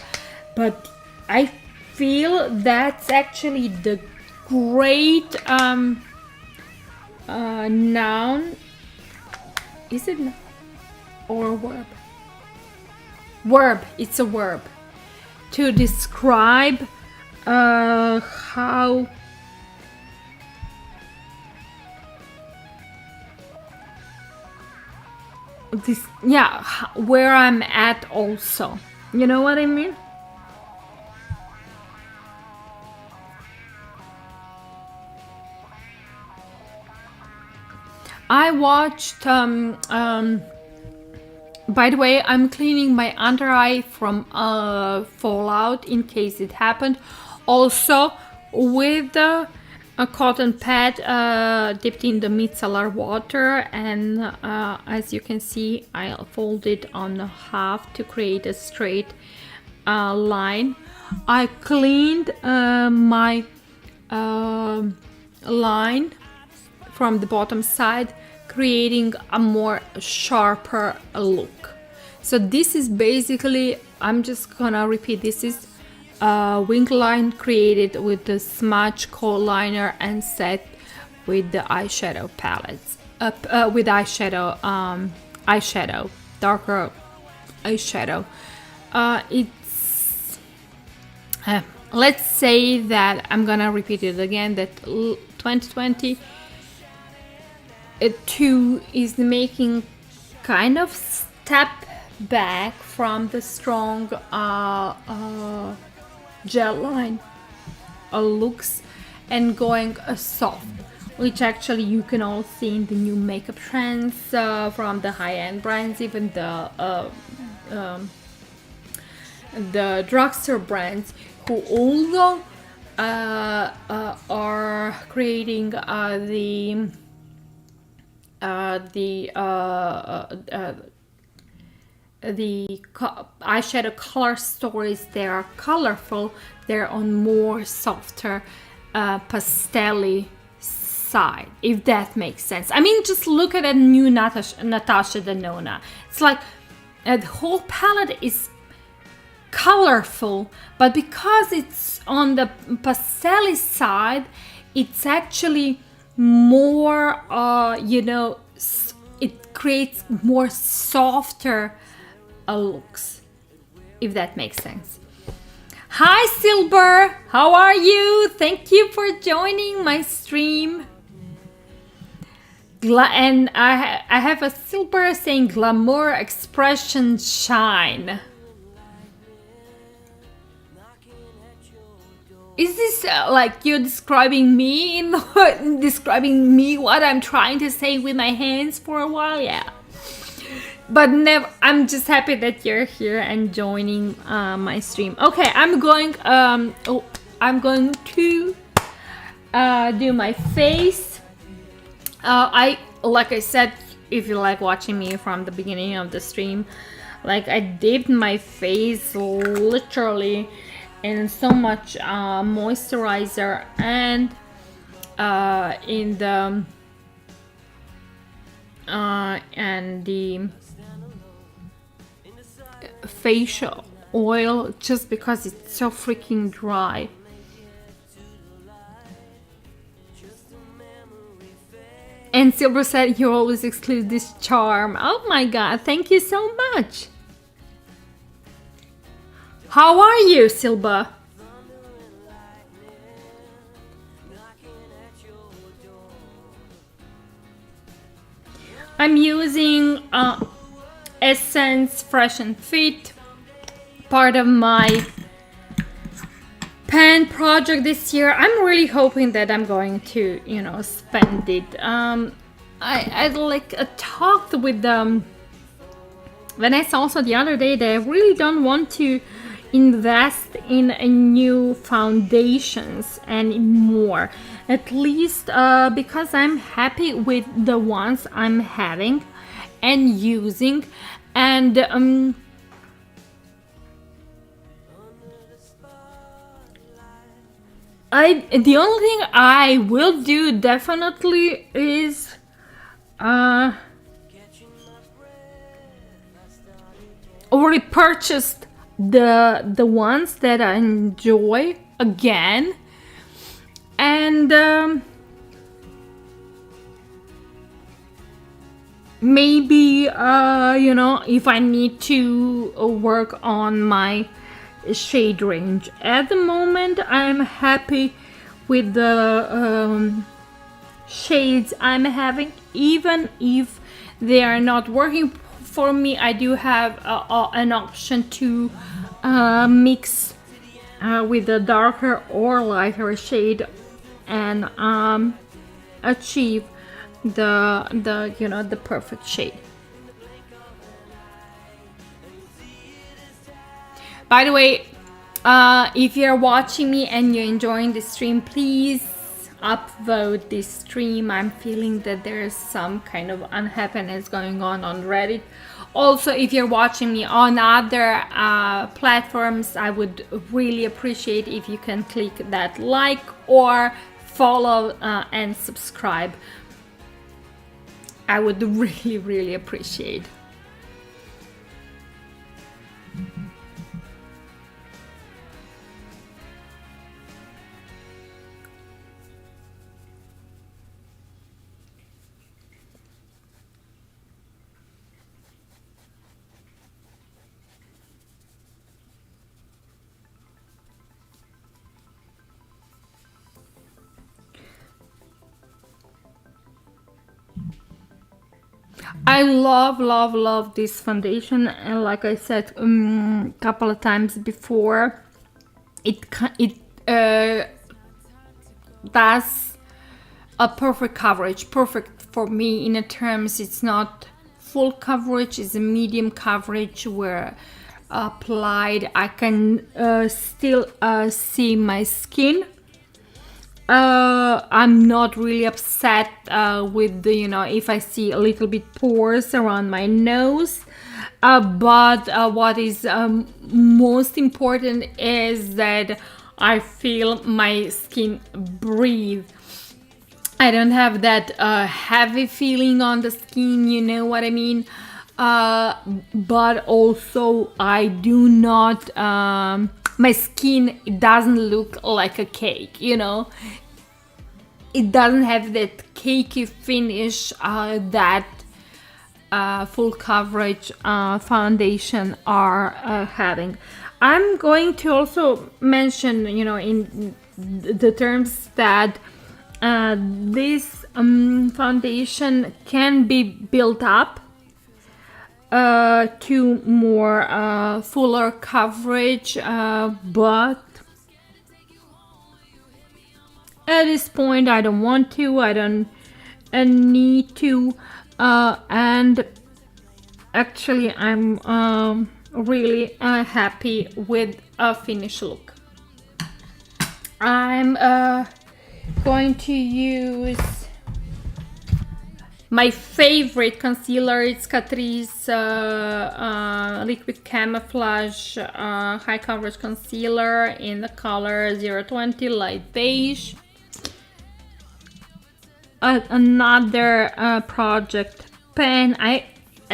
But I feel that's actually the great noun. Is it or a verb? Verb. It's a verb to describe how this, yeah, where I'm at also. You know what I mean? I watched, by the way, I'm cleaning my under eye from fallout in case it happened. Also, with a cotton pad dipped in the micellar water, and as you can see, I'll fold it on half to create a straight line. I cleaned my line from the bottom side, creating a more sharper look. So this is basically, I'm just gonna repeat, this is a wing line created with the smudge kohl liner and set with the eyeshadow palettes, with eyeshadow, darker eyeshadow. It's let's say that, I'm gonna repeat it again, that 2020 2 is making kind of step back from the strong gel line looks and going soft, which actually you can all see in the new makeup trends from the high-end brands, even the drugstore brands, who also are creating the eyeshadow color stories. They are colorful, they're on more softer pastel side, if that makes sense. I mean, just look at a new Natasha Denona. It's like the whole palette is colorful, but because it's on the pastel side, it's actually more it creates more softer looks, if that makes sense. Hi Silber, how are you? Thank you for joining my stream. And I have a Silber saying glamour, expression, shine. Is this like you're describing me describing me what I'm trying to say with my hands for a while? Yeah. But never. I'm just happy that you're here and joining my stream. Okay, I'm going to do my face. Like I said, if you like watching me from the beginning of the stream, like I dipped my face literally in so much moisturizer and in the facial oil, just because it's so freaking dry. And Silver said you always exclude this charm. Oh my god, thank you so much. How are you, Silva? I'm using Essence Fresh and Fit, part of my pen project this year. I'm really hoping that I'm going to, spend it. I talked with Vanessa also the other day that I really don't want to invest in a new foundations anymore, at least because I'm happy with the ones I'm having and using, and the only thing I will do definitely is repurchased the ones that I enjoy again, and maybe if I need to work on my shade range. At the moment I'm happy with the shades I'm having, even if they are not working for me. I do have an option to mix with a darker or lighter shade and achieve the perfect shade. By the way, if you're watching me and you're enjoying the stream, please upvote this stream. I'm feeling that there's some kind of unhappiness going on Reddit. Also, if you're watching me on other platforms, I would really appreciate if you can click that like or follow and subscribe. I would really appreciate. I love this foundation, and like I said a couple of times before, it that's a perfect coverage, perfect for me in a terms. It's not full coverage, it's a medium coverage where applied I can still see my skin. I'm not really upset with the, you know, if I see a little bit pores around my nose, but what is most important is that I feel my skin breathe. I don't have that heavy feeling on the skin, you know what I mean? But also I do not, my skin, it doesn't look like a cake, you know? It doesn't have that cakey finish that full coverage foundation are having. I'm going to also mention, you know, in the terms that this foundation can be built up to more fuller coverage, but at this point I don't want to, I don't need to, and actually I'm really happy with a finished look. I'm going to use my favorite concealer. It's Catrice Liquid Camouflage High Coverage Concealer in the color 020 Light Beige. Another project pen. I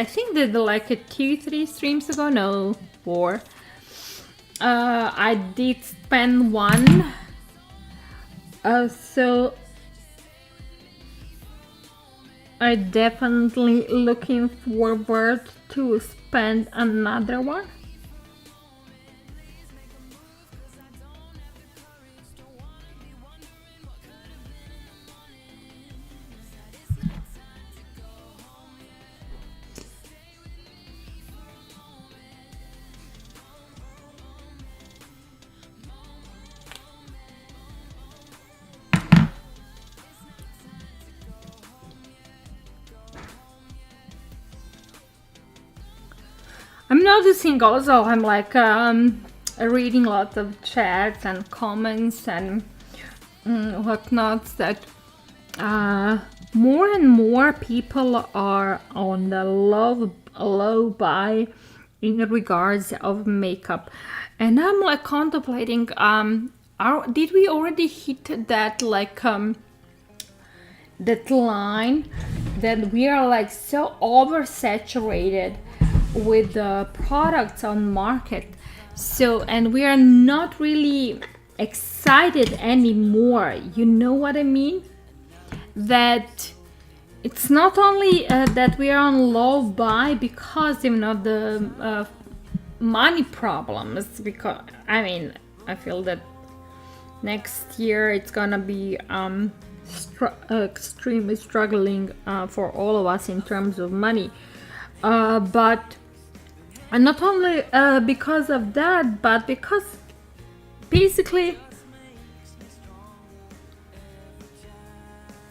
think that like 2-3 streams ago, no, 4. I did spend one. So I definitely looking forward to spend another one. I'm noticing also, I'm like reading lots of chats and comments and whatnot, that more and more people are on the low buy in regards of makeup, and I'm like contemplating, did we already hit that like that line that we are like so oversaturated with the products on market, so, and we are not really excited anymore, you know what I mean? That it's not only that we are on low buy because, you know, the money problems, because I mean I feel that next year it's gonna be extremely struggling for all of us in terms of money, but and not only because of that, but because basically,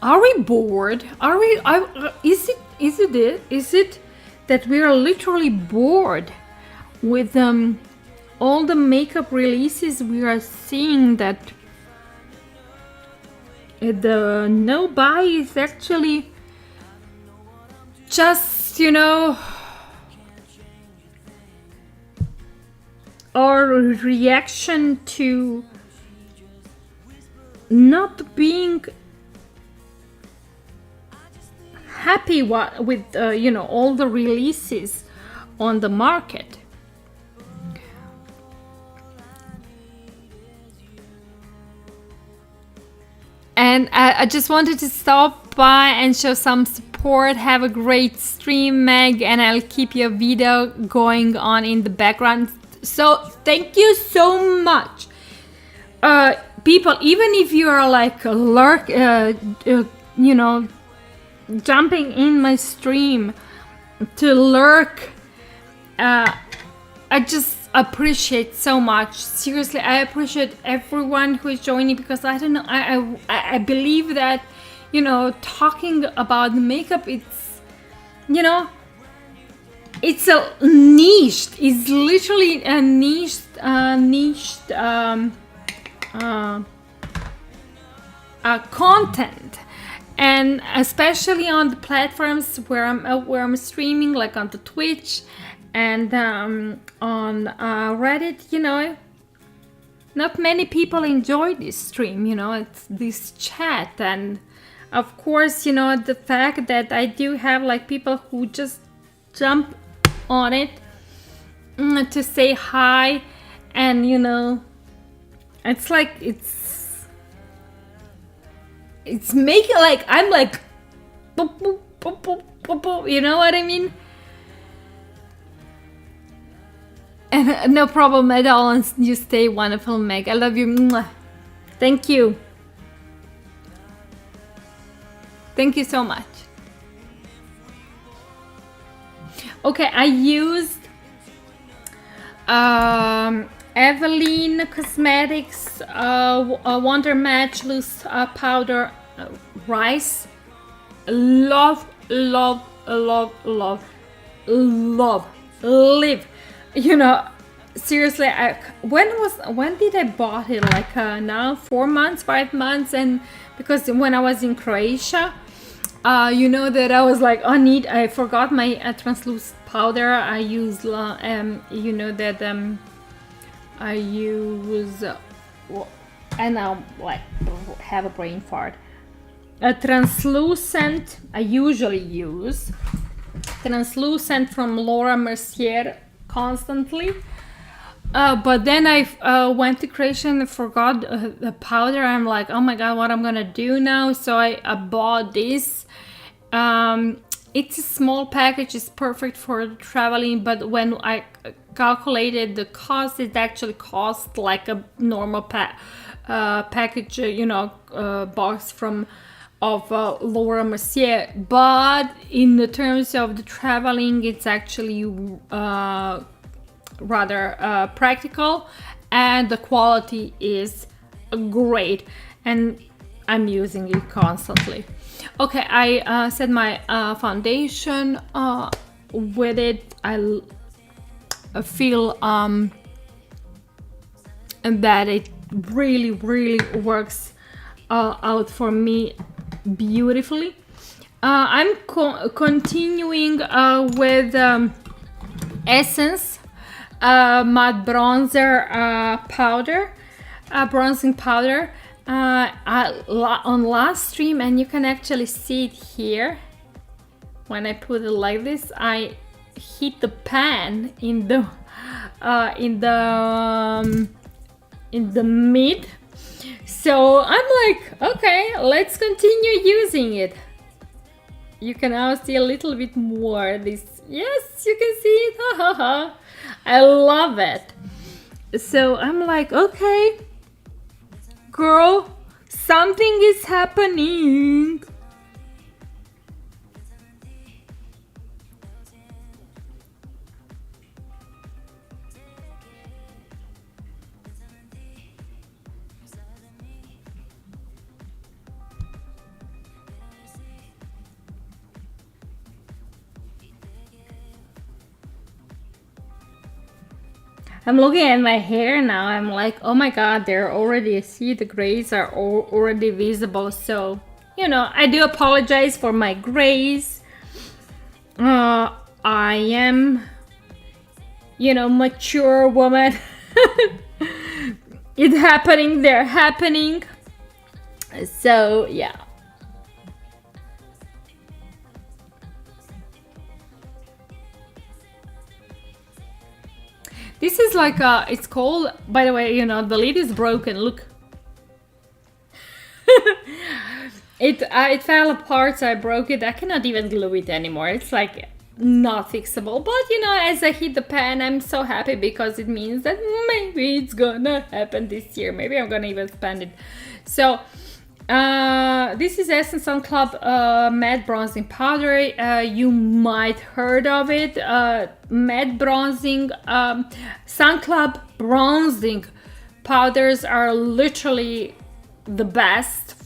are we bored? Are we? Is it that we are literally bored with all the makeup releases we are seeing? That the no buy is actually just, you know, our reaction to not being happy with you know, all the releases on the market. And I just wanted to stop by and show some support. Have a great stream, Meg, and I'll keep your video going on in the background. So thank you so much, people. Even if you are like a lurk, you know, jumping in my stream to lurk, I just appreciate so much. Seriously, I appreciate everyone who is joining, because I don't know, I believe that, you know, talking about makeup, it's, you know, it's a niche. It's literally a niched content, and especially on the platforms where I'm streaming, like on the Twitch and on Reddit. You know, not many people enjoy this stream. You know, it's this chat, and of course, you know, the fact that I do have like people who just jump on it to say hi, and you know, it's like it's making like I'm like boop, boop, boop, boop, boop, boop, you know what I mean? And no problem at all, and you stay wonderful, Meg. I love you. Mwah. Thank you. Thank you so much. Okay, I used Eveline Cosmetics Wonder Match Loose Powder Rice. Love, love, love, love, love, live. You know, seriously, when did I bought it? Like now 4 months, 5 months, and because when I was in Croatia, you know that I was like, I forgot my translucent powder. I use, you know that I use, and now like have a brain fart. A translucent, I usually use translucent from Laura Mercier constantly. But then I went to Croatia and forgot the powder. I'm like, oh my god, what I'm gonna do now? So I bought this. It's a small package, it's perfect for traveling, but when I calculated the cost, it actually cost like a normal package, you know, box of Laura Mercier. But in the terms of the traveling, it's actually rather practical, and the quality is great, and I'm using it constantly. Okay, I set my foundation with it. I feel that it really works out for me beautifully. I'm continuing with Essence matte bronzer powder, bronzing powder. On last stream, and you can actually see it here. When I put it like this, I hit the pan in the mid. So I'm like, okay, let's continue using it. You can now see a little bit more. This, yes, you can see it. Ha ha ha! I love it. So I'm like, okay, girl, something is happening. I'm looking at my hair now. I'm like, oh my god, they're already, see, the grays are already visible. So, you know, I do apologize for my grays. I am, you know, mature woman. It's happening, they're happening. So, yeah. This is like it's called, by the way, you know, the lid is broken, look. It fell apart, so I broke it. I cannot even glue it anymore. It's like not fixable. But, you know, as I hit the pan, I'm so happy because it means that maybe it's gonna happen this year. Maybe I'm gonna even spend it. So, This is Essence Sun Club matte bronzing powder. You might heard of it. Matte bronzing, Sun Club bronzing powders are literally the best.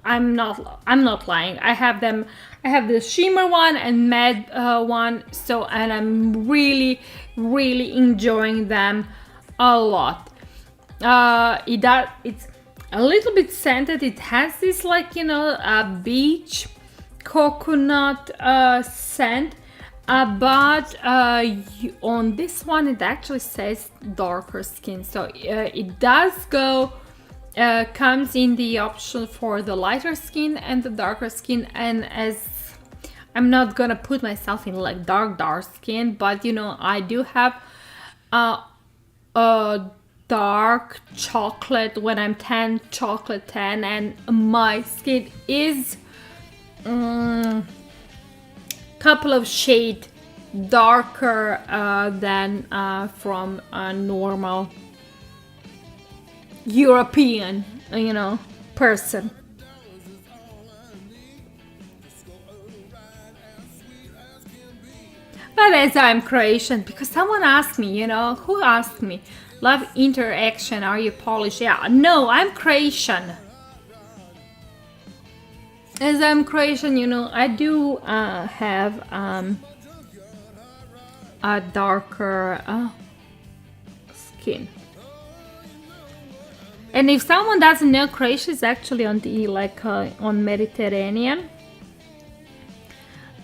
I'm not lying. I have them. I have the shimmer one and matte one. So, and I'm really enjoying them a lot. It's a little bit scented. It has this like, you know, a beach coconut scent, but on this one it actually says darker skin, so it does go comes in the option for the lighter skin and the darker skin. And as I'm not gonna put myself in like dark skin, but you know, I do have a dark chocolate when I'm tan, chocolate tan, and my skin is couple of shade darker than from a normal European, you know, person. But as I'm Croatian, because someone asked me, you know, who asked me, love interaction, are you Polish? Yeah, no, I'm Croatian. As I'm Croatian, you know, I do have a darker skin. And if someone doesn't know, Croatia is actually on the on Mediterranean.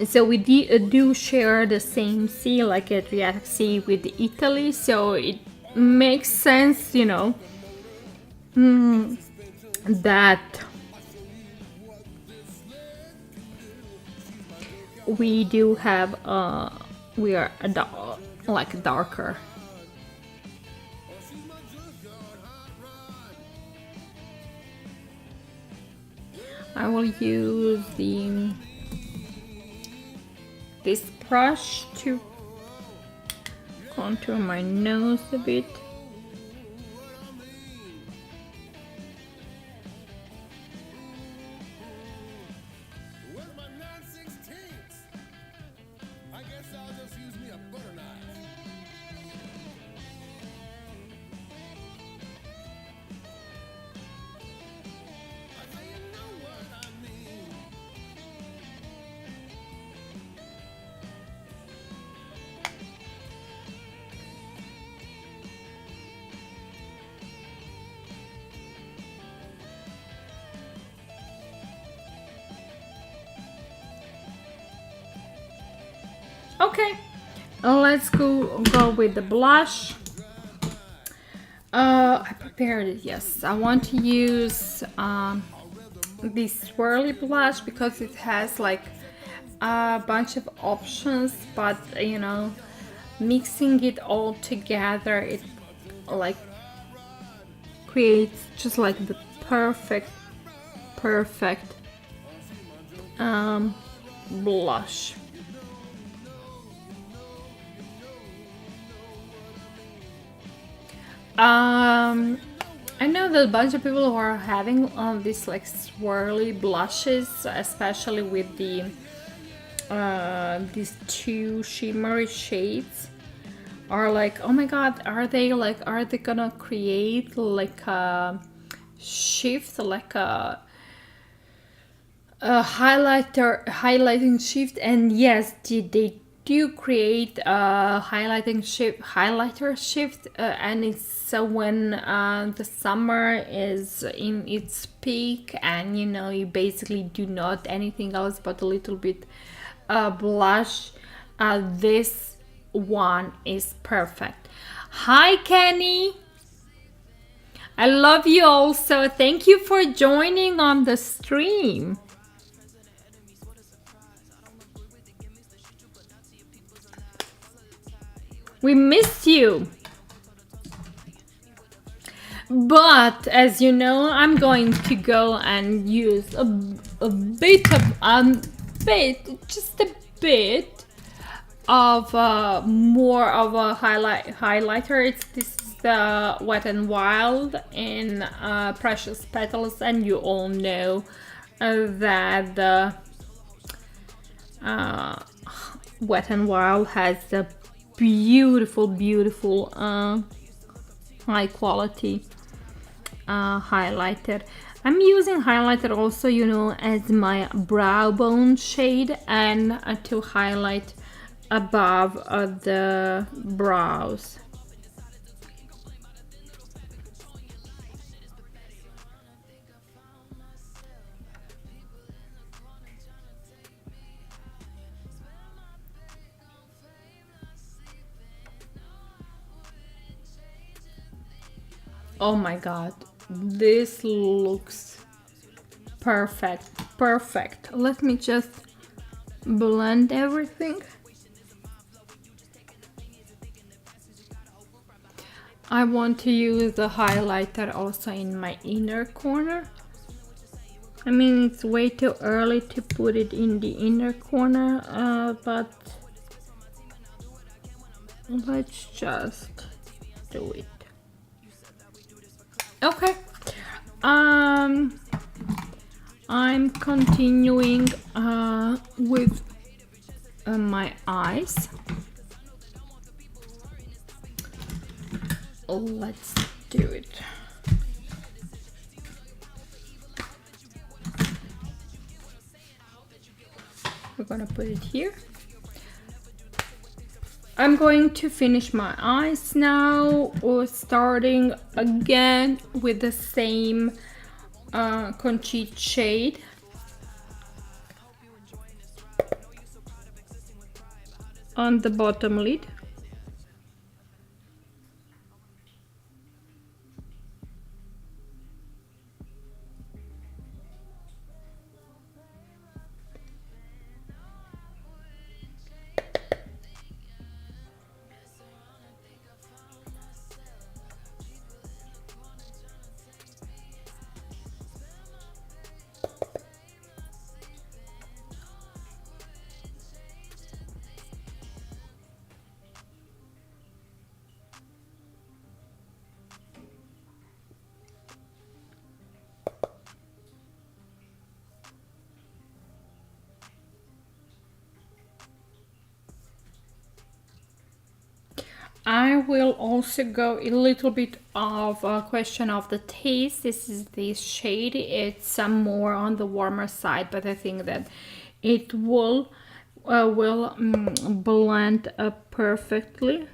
So we do share the same sea, like Adriatic Sea, with Italy. So it makes sense, you know, that we do have we are like darker. I will use this brush to contour my nose a bit. Okay, let's go with the blush. I prepared it, yes. I want to use this swirly blush because it has like a bunch of options, but you know, mixing it all together, it like creates just like the perfect blush. I know that a bunch of people who are having these like swirly blushes, especially with the these two shimmery shades, are like, oh my god, are they gonna create like a shift, like a highlighting shift? And yes, they do create a highlighter shift, and it's when the summer is in its peak, and you know, you basically do not anything else but a little bit blush. This one is perfect. Hi Kenny, I love you also. Thank you for joining on the stream. We missed you. But as you know, I'm going to go and use a bit, just a bit of more of a highlighter. This is the Wet n Wild in Precious Petals, and you all know that the Wet n Wild has a beautiful high quality highlighter. I'm using highlighter also, you know, as my brow bone shade and to highlight above the brows. Oh my god, this looks perfect. Let me just blend everything. I want to use the highlighter also in my inner corner. I mean, it's way too early to put it in the inner corner, but let's just do it. Okay. I'm continuing with my eyes. Let's do it. We're gonna put it here. I'm going to finish my eyes now, or starting again with the same conchite shade. On the bottom lid. I will also go a little bit of a question of the taste. This is this shade. It's some more on the warmer side, but I think that it will blend perfectly.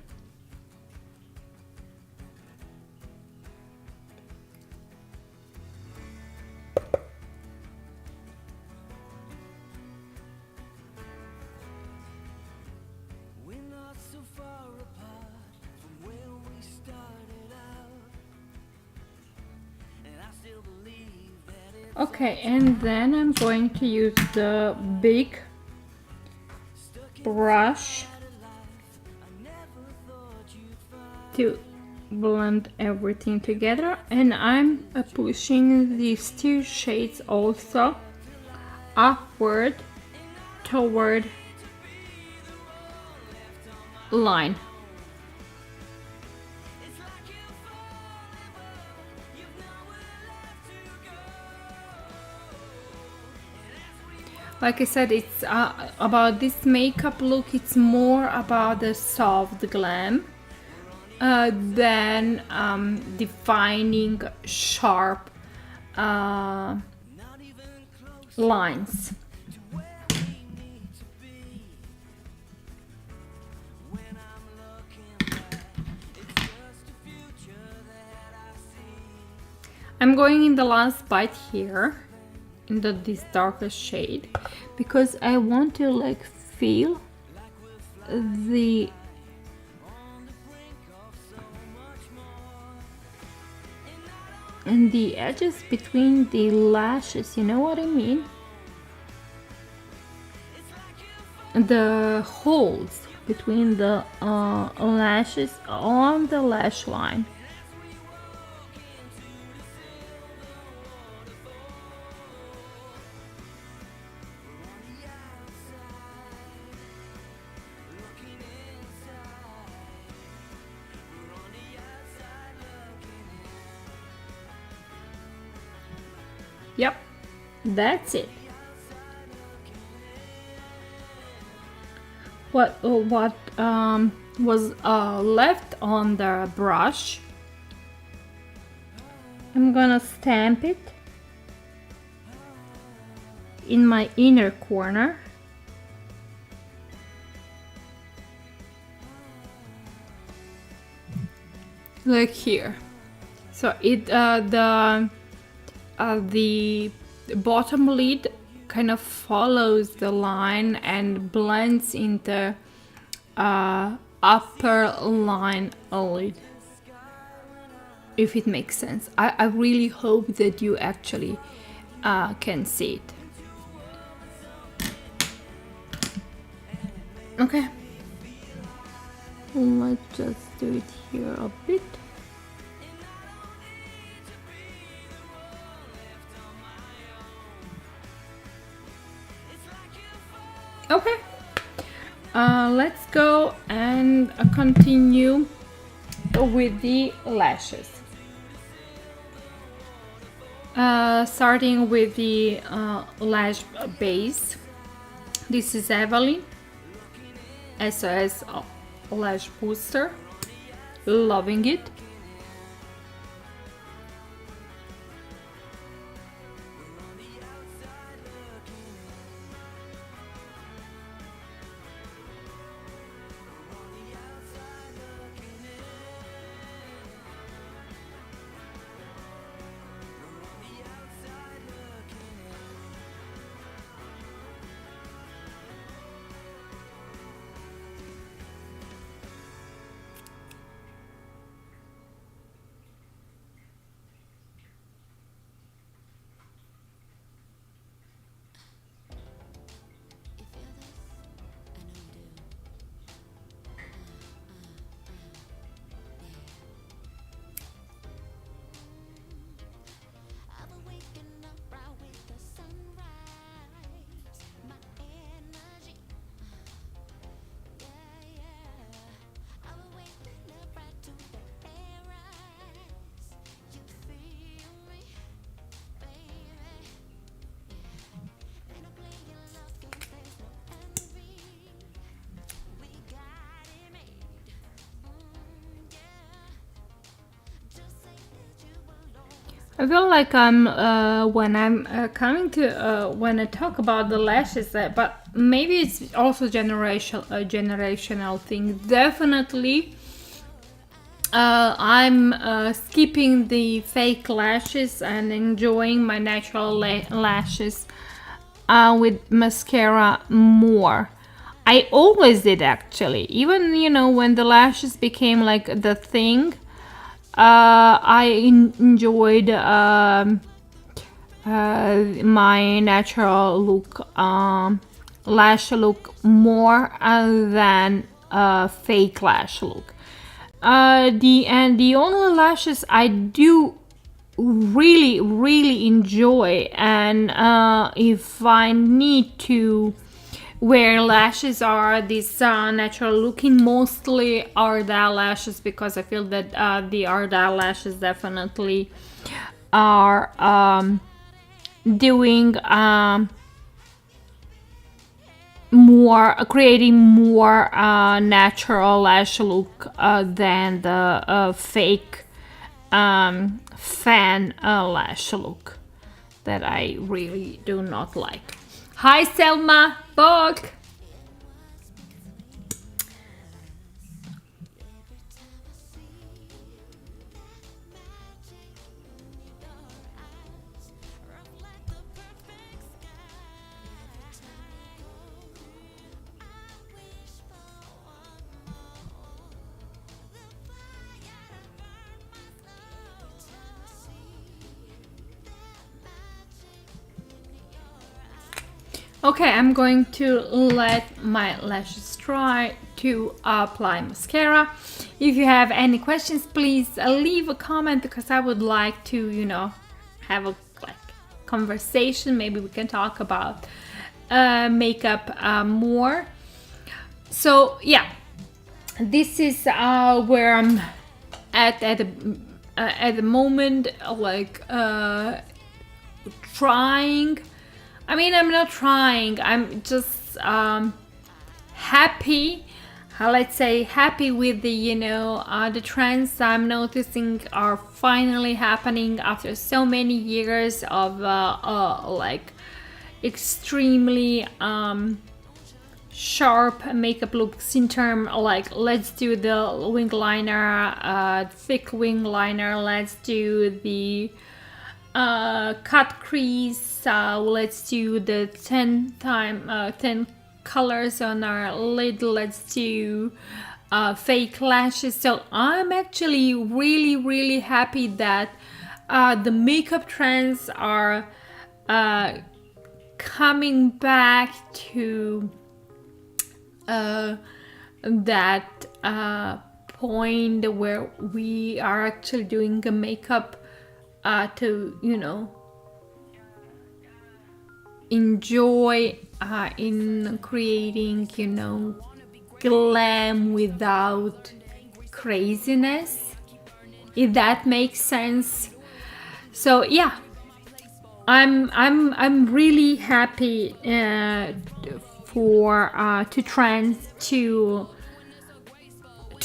Okay, and then I'm going to use the big brush to blend everything together, and I'm pushing these two shades also upward toward line. Like I said, it's about this makeup look. It's more about the soft glam than defining sharp lines. I'm going in the last bite here, in this darker shade, because I want to like feel the edges between the lashes, you know what I mean? The holes between the lashes on the lash line. Yep, that's it. What was left on the brush, I'm gonna stamp it in my inner corner. Like here. So it the bottom lid kind of follows the line and blends in the upper line lid, if it makes sense. I really hope that you actually can see it. Okay, let's just do it here a bit. Okay, let's go and continue with the lashes. Starting with the lash base. This is Evelyn SOS Lash Booster. Loving it. I feel like I'm when I'm coming to when I talk about the lashes, but maybe it's also generational thing. Definitely, I'm skipping the fake lashes and enjoying my natural lashes with mascara more. I always did, actually, even, you know, when the lashes became like the thing. I enjoyed my natural look, lash look more than fake lash look. The only lashes I do really enjoy, and if I need to wear lashes, are these natural looking, mostly Ardell lashes, because I feel that the Ardell lashes definitely are doing more, creating more natural lash look than the fake fan lash look that I really do not like. Hi Selma Bog! Okay, I'm going to let my lashes dry to apply mascara. If you have any questions, please leave a comment, because I would like to, you know, have a conversation. Maybe we can talk about makeup more. So yeah, this is where I'm at the moment. Like trying. I mean, I'm not trying. I'm just happy. Let's say happy with the the trends I'm noticing are finally happening after so many years of like extremely sharp makeup looks in term like let's do the wing liner, thick wing liner, let's do the cut crease, let's do the 10 colors on our lid, let's do fake lashes. So I'm actually really happy that the makeup trends are coming back to that point where we are actually doing a makeup to enjoy in creating glam without craziness, if that makes sense. So yeah, I'm really happy for to trends to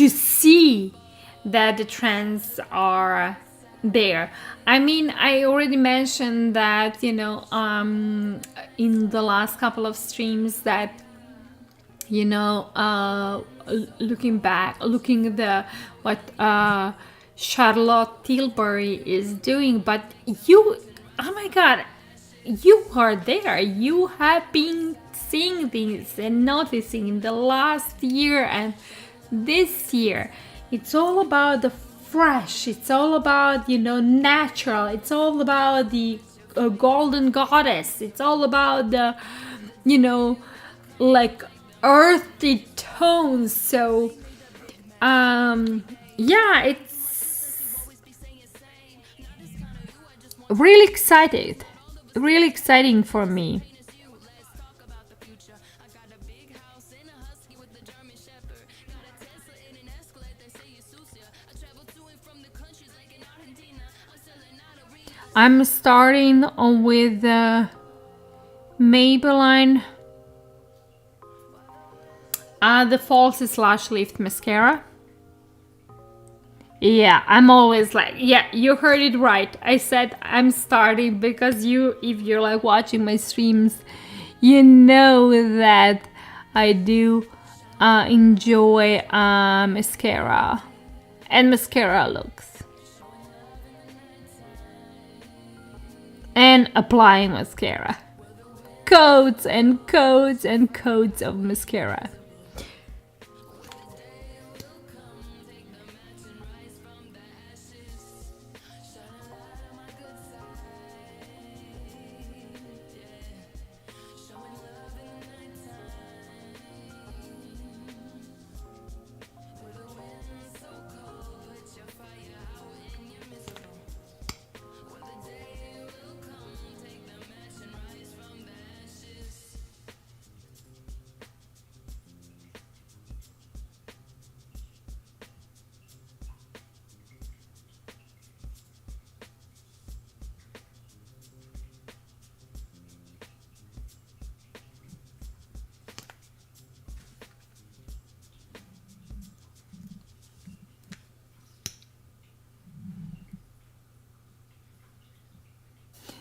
see that the trends are there. I mean, I already mentioned that in the last couple of streams that looking at the what Charlotte Tilbury is doing, but oh my god, you are there. You have been seeing this and noticing in the last year and this year. It's all about the fresh. It's all about natural. It's all about the golden goddess. It's all about the like earthy tones. So yeah, it's really exciting for me. I'm starting with the Maybelline the Falsies Lash Lift Mascara. Yeah, I'm always like, yeah, you heard it right. I said I'm starting because if you're like watching my streams, you know that I do enjoy mascara and mascara looks. And applying mascara. Coats and coats and coats of mascara.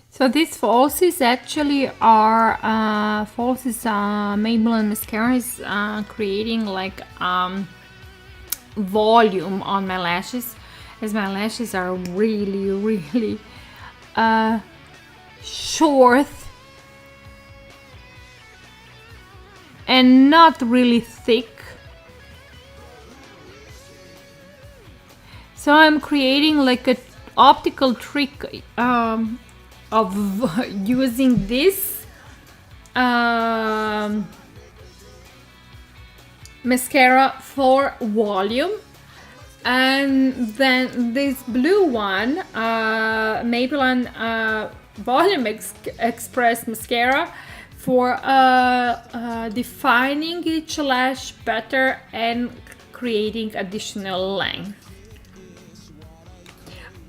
So these falsies actually are falsies Maybelline mascara is creating like volume on my lashes, as my lashes are really short and not really thick. So I'm creating like a optical trick of using this mascara for volume, and then this blue one, Maybelline Volume Express mascara, for defining each lash better and creating additional length.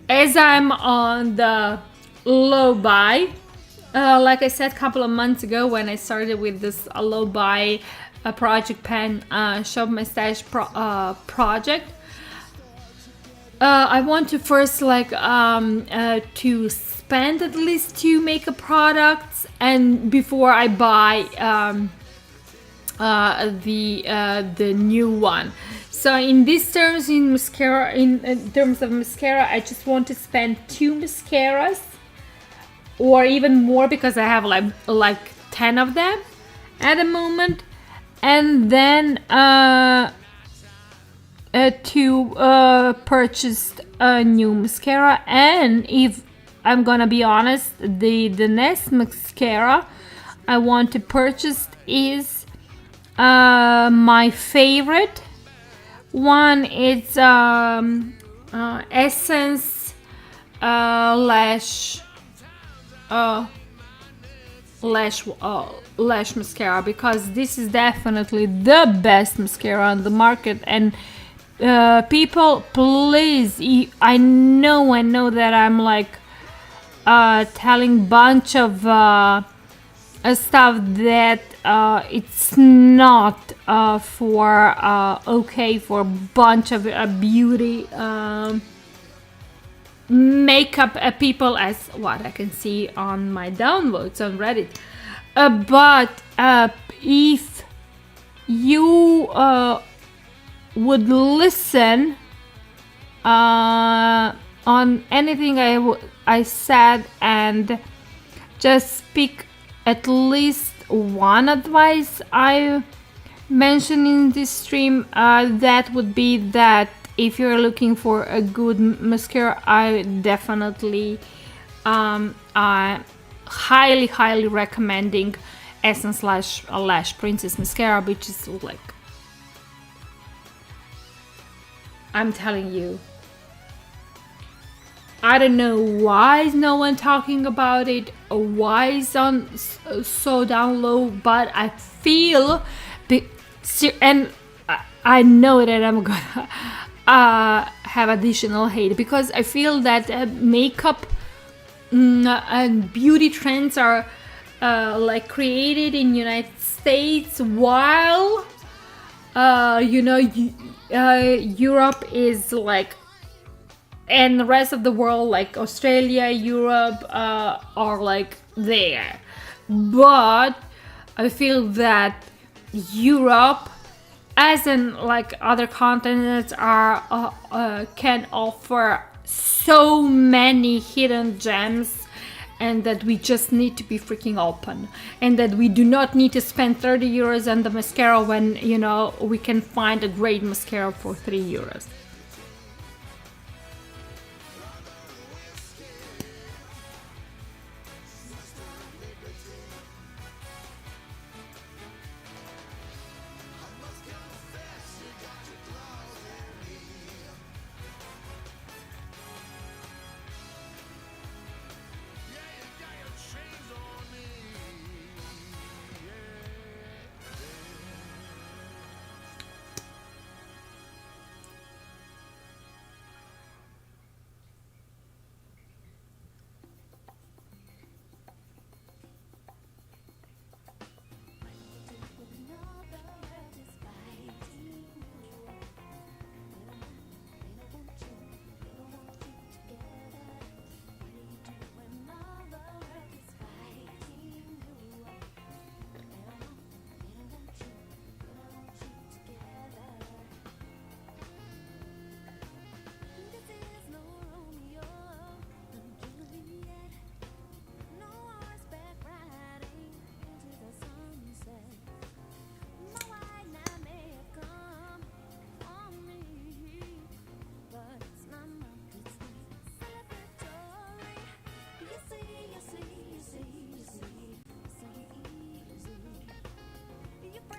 As I'm on the low buy. Like I said a couple of months ago when I started with this low buy project pen shop mustache project. I want to first like to spend at least 2 makeup products and before I buy the new one. So in these terms, in terms of mascara, I just want to spend 2 mascaras or even more because I have like 10 of them at the moment, and then to purchase a new mascara. And if I'm gonna be honest, the next mascara I want to purchase is my favorite one. It's Essence lash mascara, because this is definitely the best mascara on the market. And people, please, I know that I'm like telling bunch of stuff that it's not okay for a bunch of beauty makeup people, as what I can see on my downloads on Reddit. But if you would listen on anything I said and just speak at least one advice I mentioned in this stream, that would be that if you're looking for a good mascara, I definitely highly recommending Essence Lash Princess Mascara, which is like, I'm telling you, I don't know why is no one talking about it, or why it's on so down low, but I feel, and I know that I'm gonna have additional hate, because I feel that makeup and beauty trends are like created in United States, while Europe is like, and the rest of the world, like Australia, Europe, are like there. But I feel that Europe, as in like other continents, are can offer so many hidden gems, and that we just need to be freaking open, and that we do not need to spend 30 euros on the mascara when we can find a great mascara for 3 euros.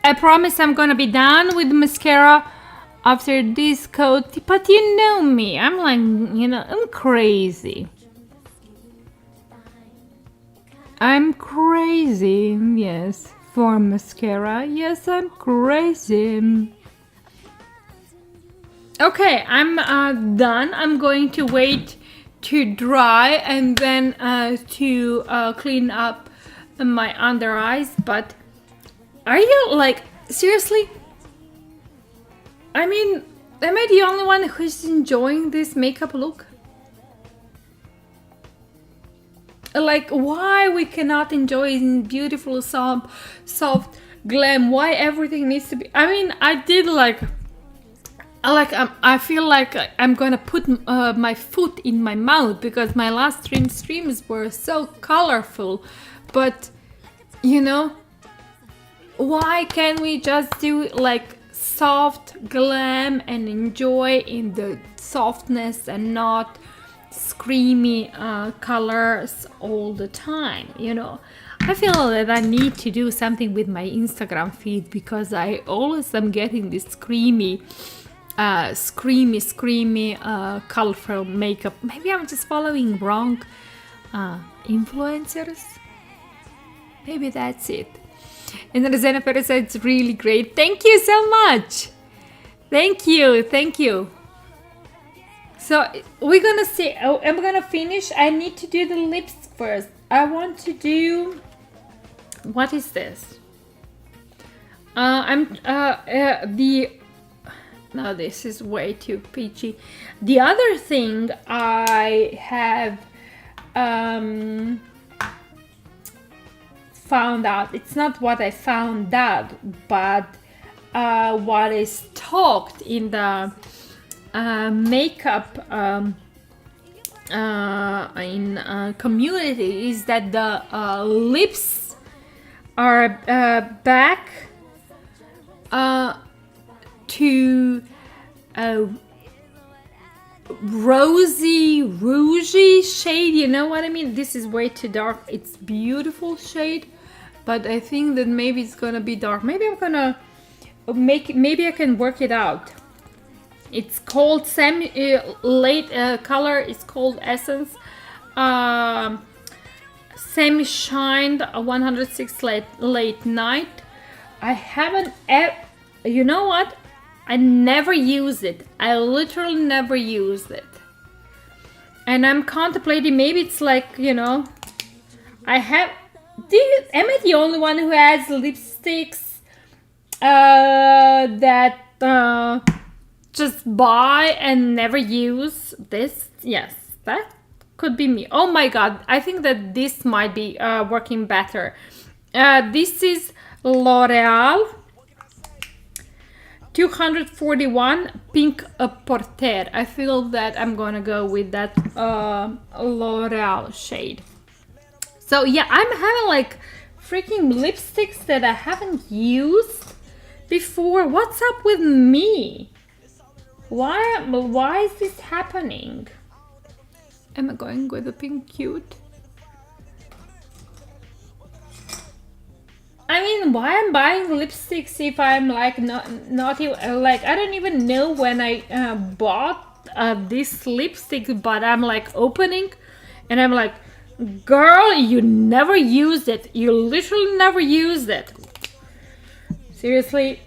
I promise I'm gonna be done with mascara after this coat, but you know me, I'm like, I'm crazy. I'm crazy, yes, for mascara. Yes, I'm crazy. Okay, I'm done. I'm going to wait to dry and then to clean up my under eyes. But are you like, seriously? I mean, am I the only one who's enjoying this makeup look? Like, why we cannot enjoy beautiful soft glam? Why everything needs to be? I mean, I did like I feel like I'm gonna put my foot in my mouth because my last streams were so colorful. But you know, why can't we just do like soft glam and enjoy in the softness and not screamy colors all the time? You know, I feel that I need to do something with my Instagram feed because I always am getting this screamy colorful makeup. Maybe I'm just following wrong influencers. Maybe that's it. And Rosana Perez said it's really great. Thank you so much. Thank you. So we're gonna see. I'm gonna finish. I need to do the lips first. I want to do. What is this? No, this is way too peachy. The other thing I have found out, it's not what I found out, but what is talked in the makeup community is that the lips are back to a rosy, rougey shade. You know what I mean? This is way too dark. It's beautiful shade, but I think that maybe it's gonna be dark. Maybe I'm gonna maybe I can work it out. It's called late color. It's called Essence Semi Shined 106 late night. I haven't you know what? I never use it. I literally never used it. And I'm contemplating, maybe it's like, you know, am I the only one who has lipsticks that just buy and never use this? Yes, that could be me. Oh my god, I think that this might be working better. This is L'Oreal 241 Pink Porter. I feel that I'm gonna go with that L'Oreal shade. So yeah, I'm having like freaking lipsticks that I haven't used before. What's up with me? Why is this happening? Am I going with the pink cute? I mean, why I'm buying lipsticks if I'm like not even like, I don't even know when I bought this lipstick, but I'm like opening and I'm like, girl, you never used it. You literally never used it. Seriously?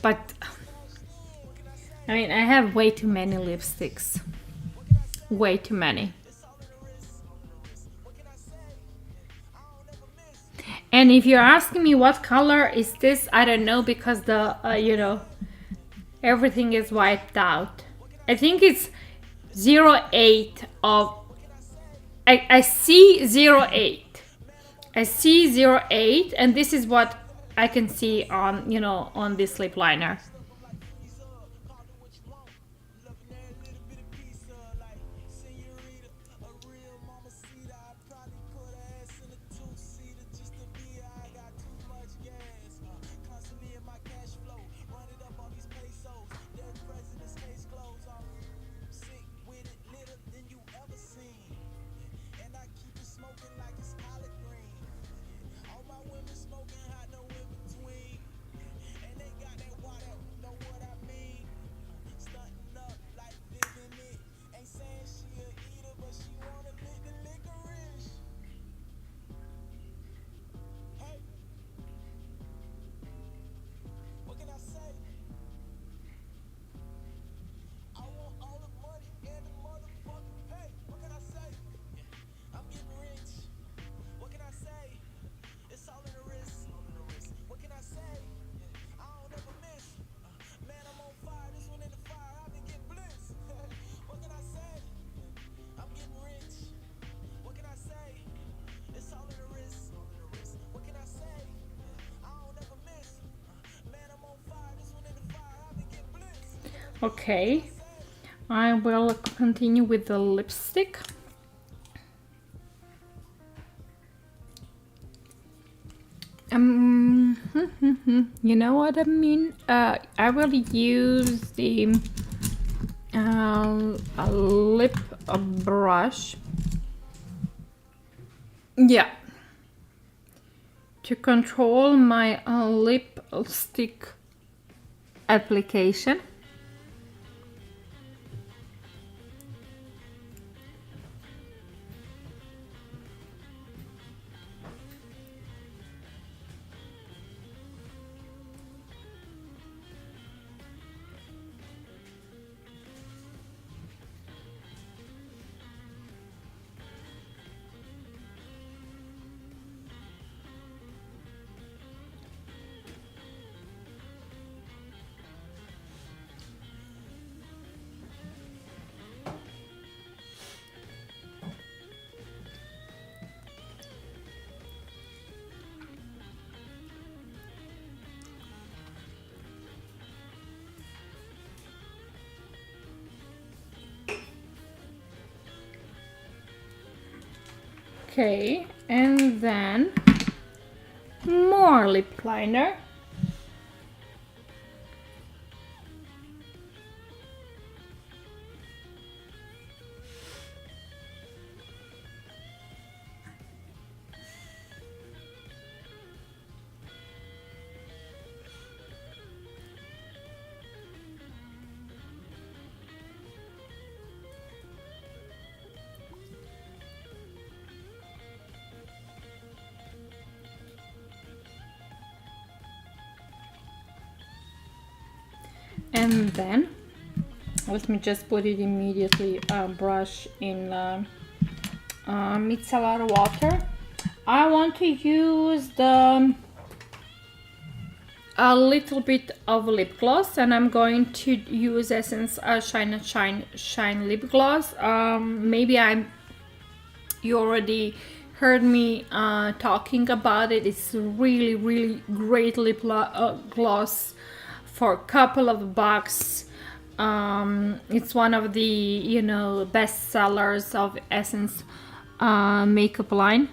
But I mean, I have way too many lipsticks. Way too many. And if you're asking me what color is this, I don't know, because the you know, everything is wiped out. I think it's 08 of I see 08. I see 08, and this is what I can see on, you know, on this lip liner. Okay, I will continue with the lipstick. You know what I mean? I will use the a lip brush. Yeah. To control my lipstick application. Okay, and then more lip liner. And then let me just put it immediately, brush in micellar water. I want to use a little bit of lip gloss, and I'm going to use Essence Shine lip gloss. Maybe you already heard me talking about it. It's really great lip gloss for a couple of bucks. It's one of the best sellers of Essence makeup line.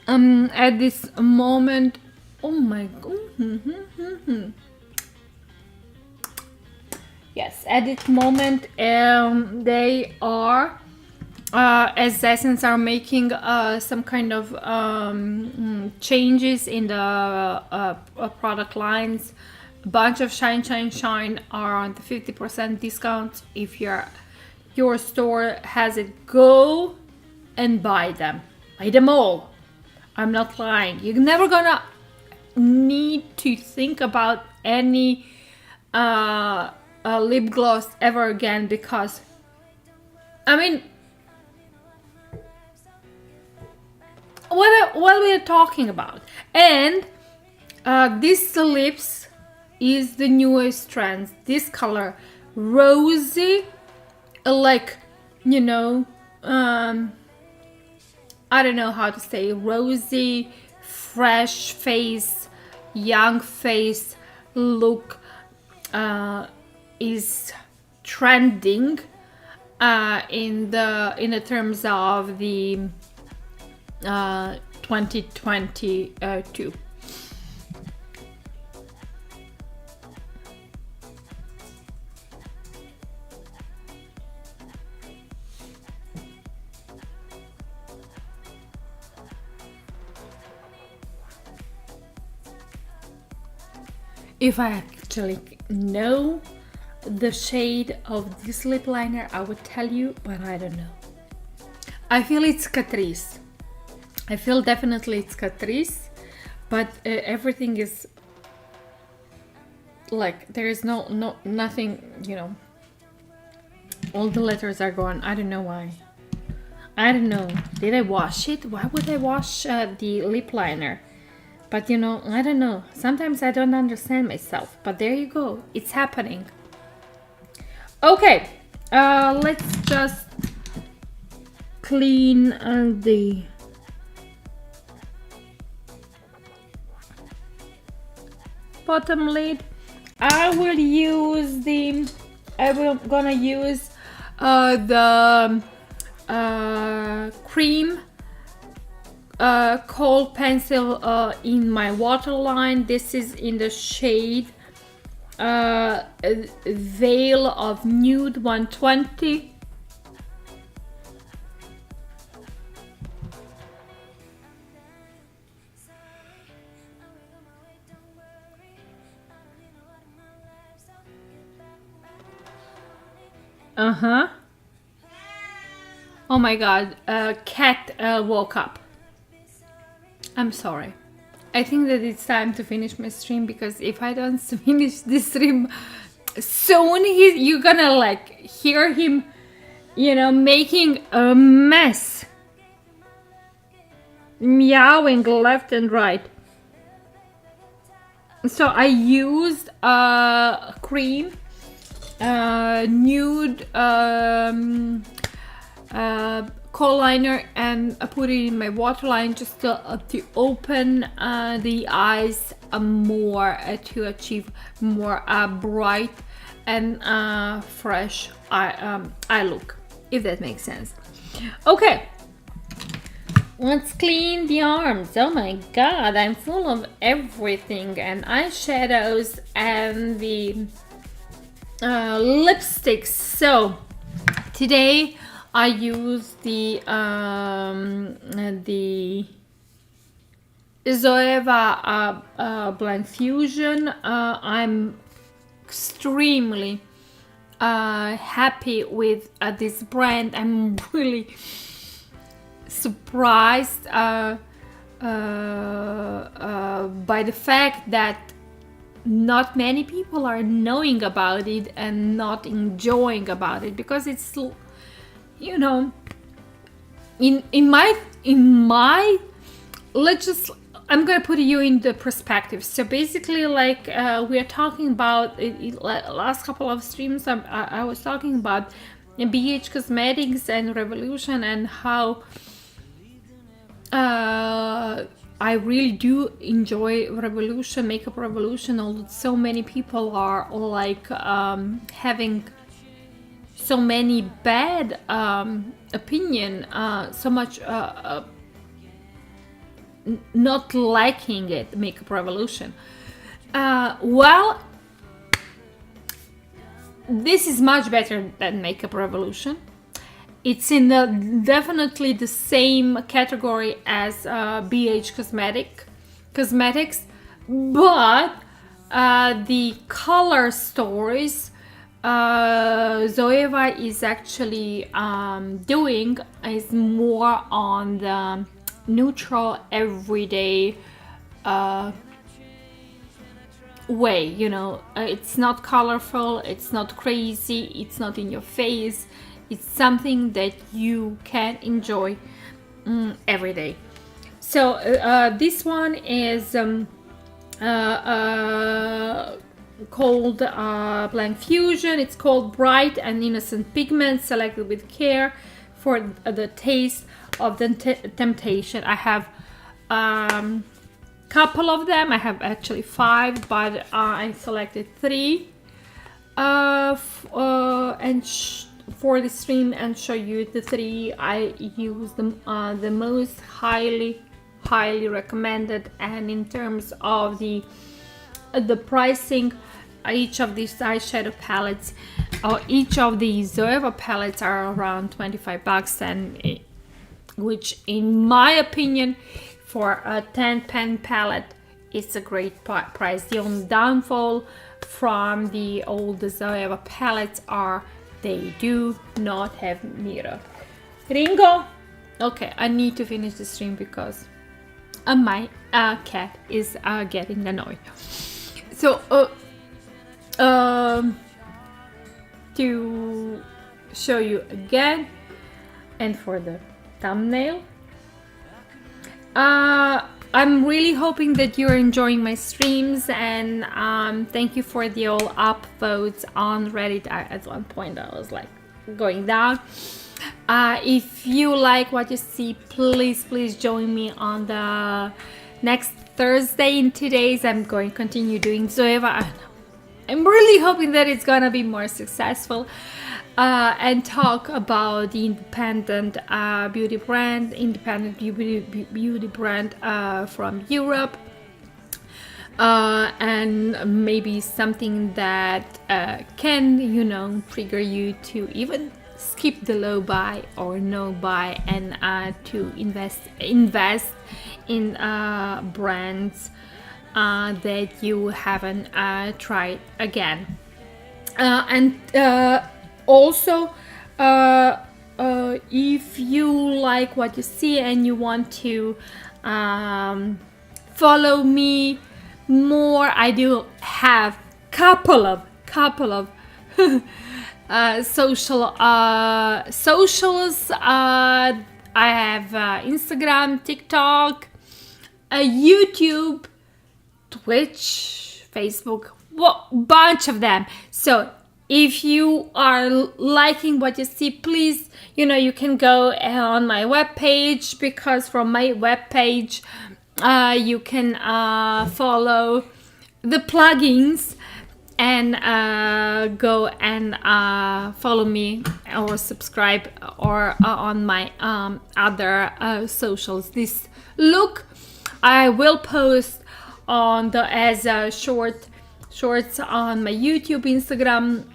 At this moment, oh my god. Yes, at this moment, they are as Essence are making some kind of changes in the product lines. A bunch of Shine are on the 50% discount. If your store has it, go and buy them. Buy them all. I'm not lying. You're never gonna need to think about any lip gloss ever again, because I mean, what we're talking about. And this lips is the newest trend. This color, rosy, like, I don't know how to say, rosy, fresh face, young face look is trending in the terms of the 2022. If I actually know the shade of this lip liner, I would tell you, but I don't know. I feel it's Catrice. I feel definitely it's Catrice, but everything is like, there is nothing, all the letters are gone. I don't know why. I don't know. Did I wash it? Why would I wash the lip liner? But I don't know. Sometimes I don't understand myself, but there you go. It's happening. Okay, let's just clean the bottom lid. I will use the, gonna use the cream kohl pencil in my waterline. This is in the shade Veil of Nude 120. Oh my god, cat woke up. I'm sorry. I think that it's time to finish my stream, because if I don't finish this stream soon, you're gonna like hear him, you know, making a mess. Meowing left and right. So I used cream, nude kohl liner, and I put it in my waterline just to open the eyes more, to achieve more bright and fresh eye look, if that makes sense. Okay, let's clean the arms. Oh my god, I'm full of everything, and eyeshadows and the lipsticks. So today I use the Zoeva Blanc Fusion. I'm extremely happy with this brand. I'm really surprised by the fact that not many people are knowing about it and not enjoying about it, because it's, you know, in my let's just, I'm gonna put you in the perspective. So basically, like we are talking about last couple of streams, I was talking about BH Cosmetics and Revolution, and how I really do enjoy Revolution, Makeup Revolution, although so many people are like having so many bad opinion, so much not liking it, Makeup Revolution. Well, this is much better than Makeup Revolution. It's in definitely the same category as BH Cosmetics, but the color stories Zoeva is actually doing is more on the neutral, everyday way, you know. It's not colorful, it's not crazy, it's not in your face. It's something that you can enjoy every day. So this one is called Blanc Fusion. It's called Bright and Innocent Pigments, selected with care for the taste of the temptation. I have couple of them. I have actually 5, but I selected 3 and for the stream, and show you the 3 I use them, the most highly recommended. And in terms of the pricing, each of these eyeshadow palettes, or each of these Zoeva palettes, are around $25, and which in my opinion for a 10 pen palette it's a great price. The only downfall from the old Zoeva palettes are they do not have mirror. Ringo! Okay, I need to finish the stream because my cat is getting annoyed. So, to show you again, and for the thumbnail, I'm really hoping that you're enjoying my streams, and thank you for the all upvotes on Reddit. At one point I was like going down. If you like what you see, please join me on the next Thursday. In 2 days, I'm going to continue doing Zoeva. I'm really hoping that it's gonna be more successful, and talk about the independent beauty brand, beauty brand from Europe, and maybe something that can, you know, trigger you to even skip the low buy or no buy, and to invest in brands that you haven't tried again. And also, if you like what you see and you want to follow me more, I do have couple of socials. I have Instagram, TikTok, YouTube, Twitch, Facebook, bunch of them. So if you are liking what you see, please, you know, you can go on my webpage, because from my webpage you can follow the plugins and go and follow me or subscribe, or on my other socials. This look I will post on as shorts on my YouTube, Instagram,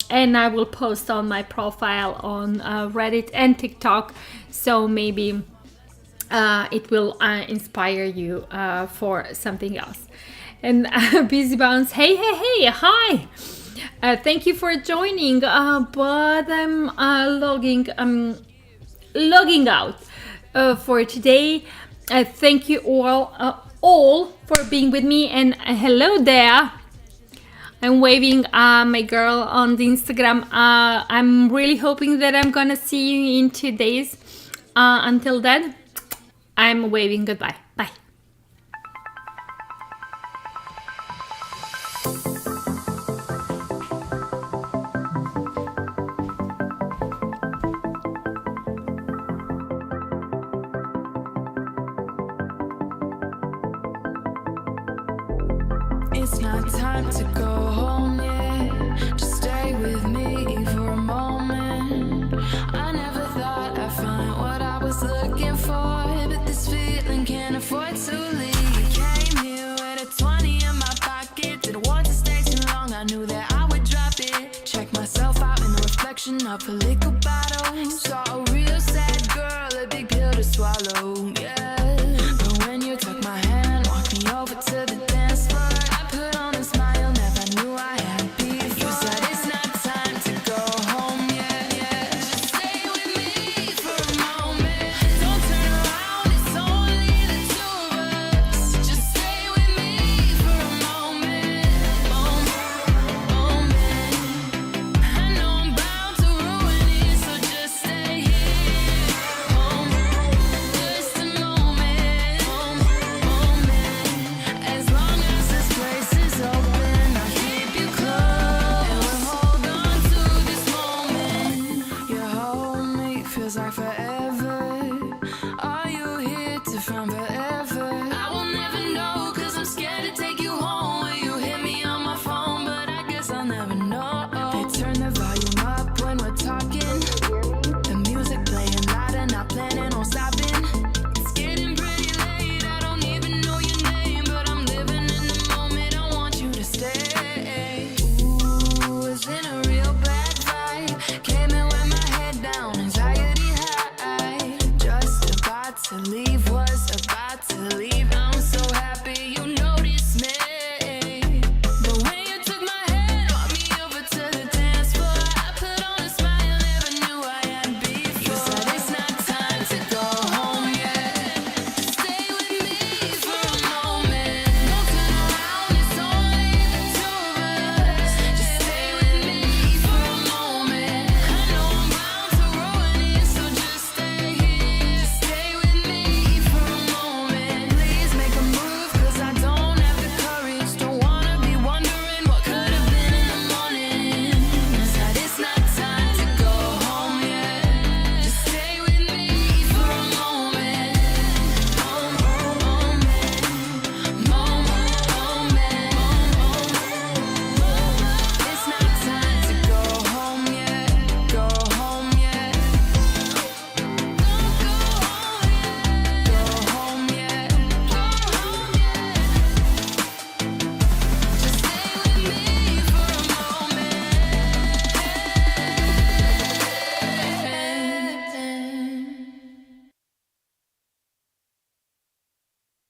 and I will post on my profile on Reddit and TikTok, so maybe it will inspire you for something else. And Busy Bounce, hey, hi, thank you for joining, but I'm logging out for today. Thank you all for being with me, and hello there. I'm waving my girl on the Instagram. I'm really hoping that I'm gonna see you in 2 days. Until then, I'm waving goodbye. Bye. It's not time to go home yet. Just stay with me for a moment. I never thought I'd find what I was looking for, but this feeling can't afford to leave. I came here with a 20 in my pocket. Didn't want to stay too long, I knew that I would drop it. Check myself out in the reflection of a liquor bottle. Saw a real sad girl, a big pill to swallow, yeah. But when you took my hand, walked me over to the dance floor, to leave, was about to leave. I'm so happy you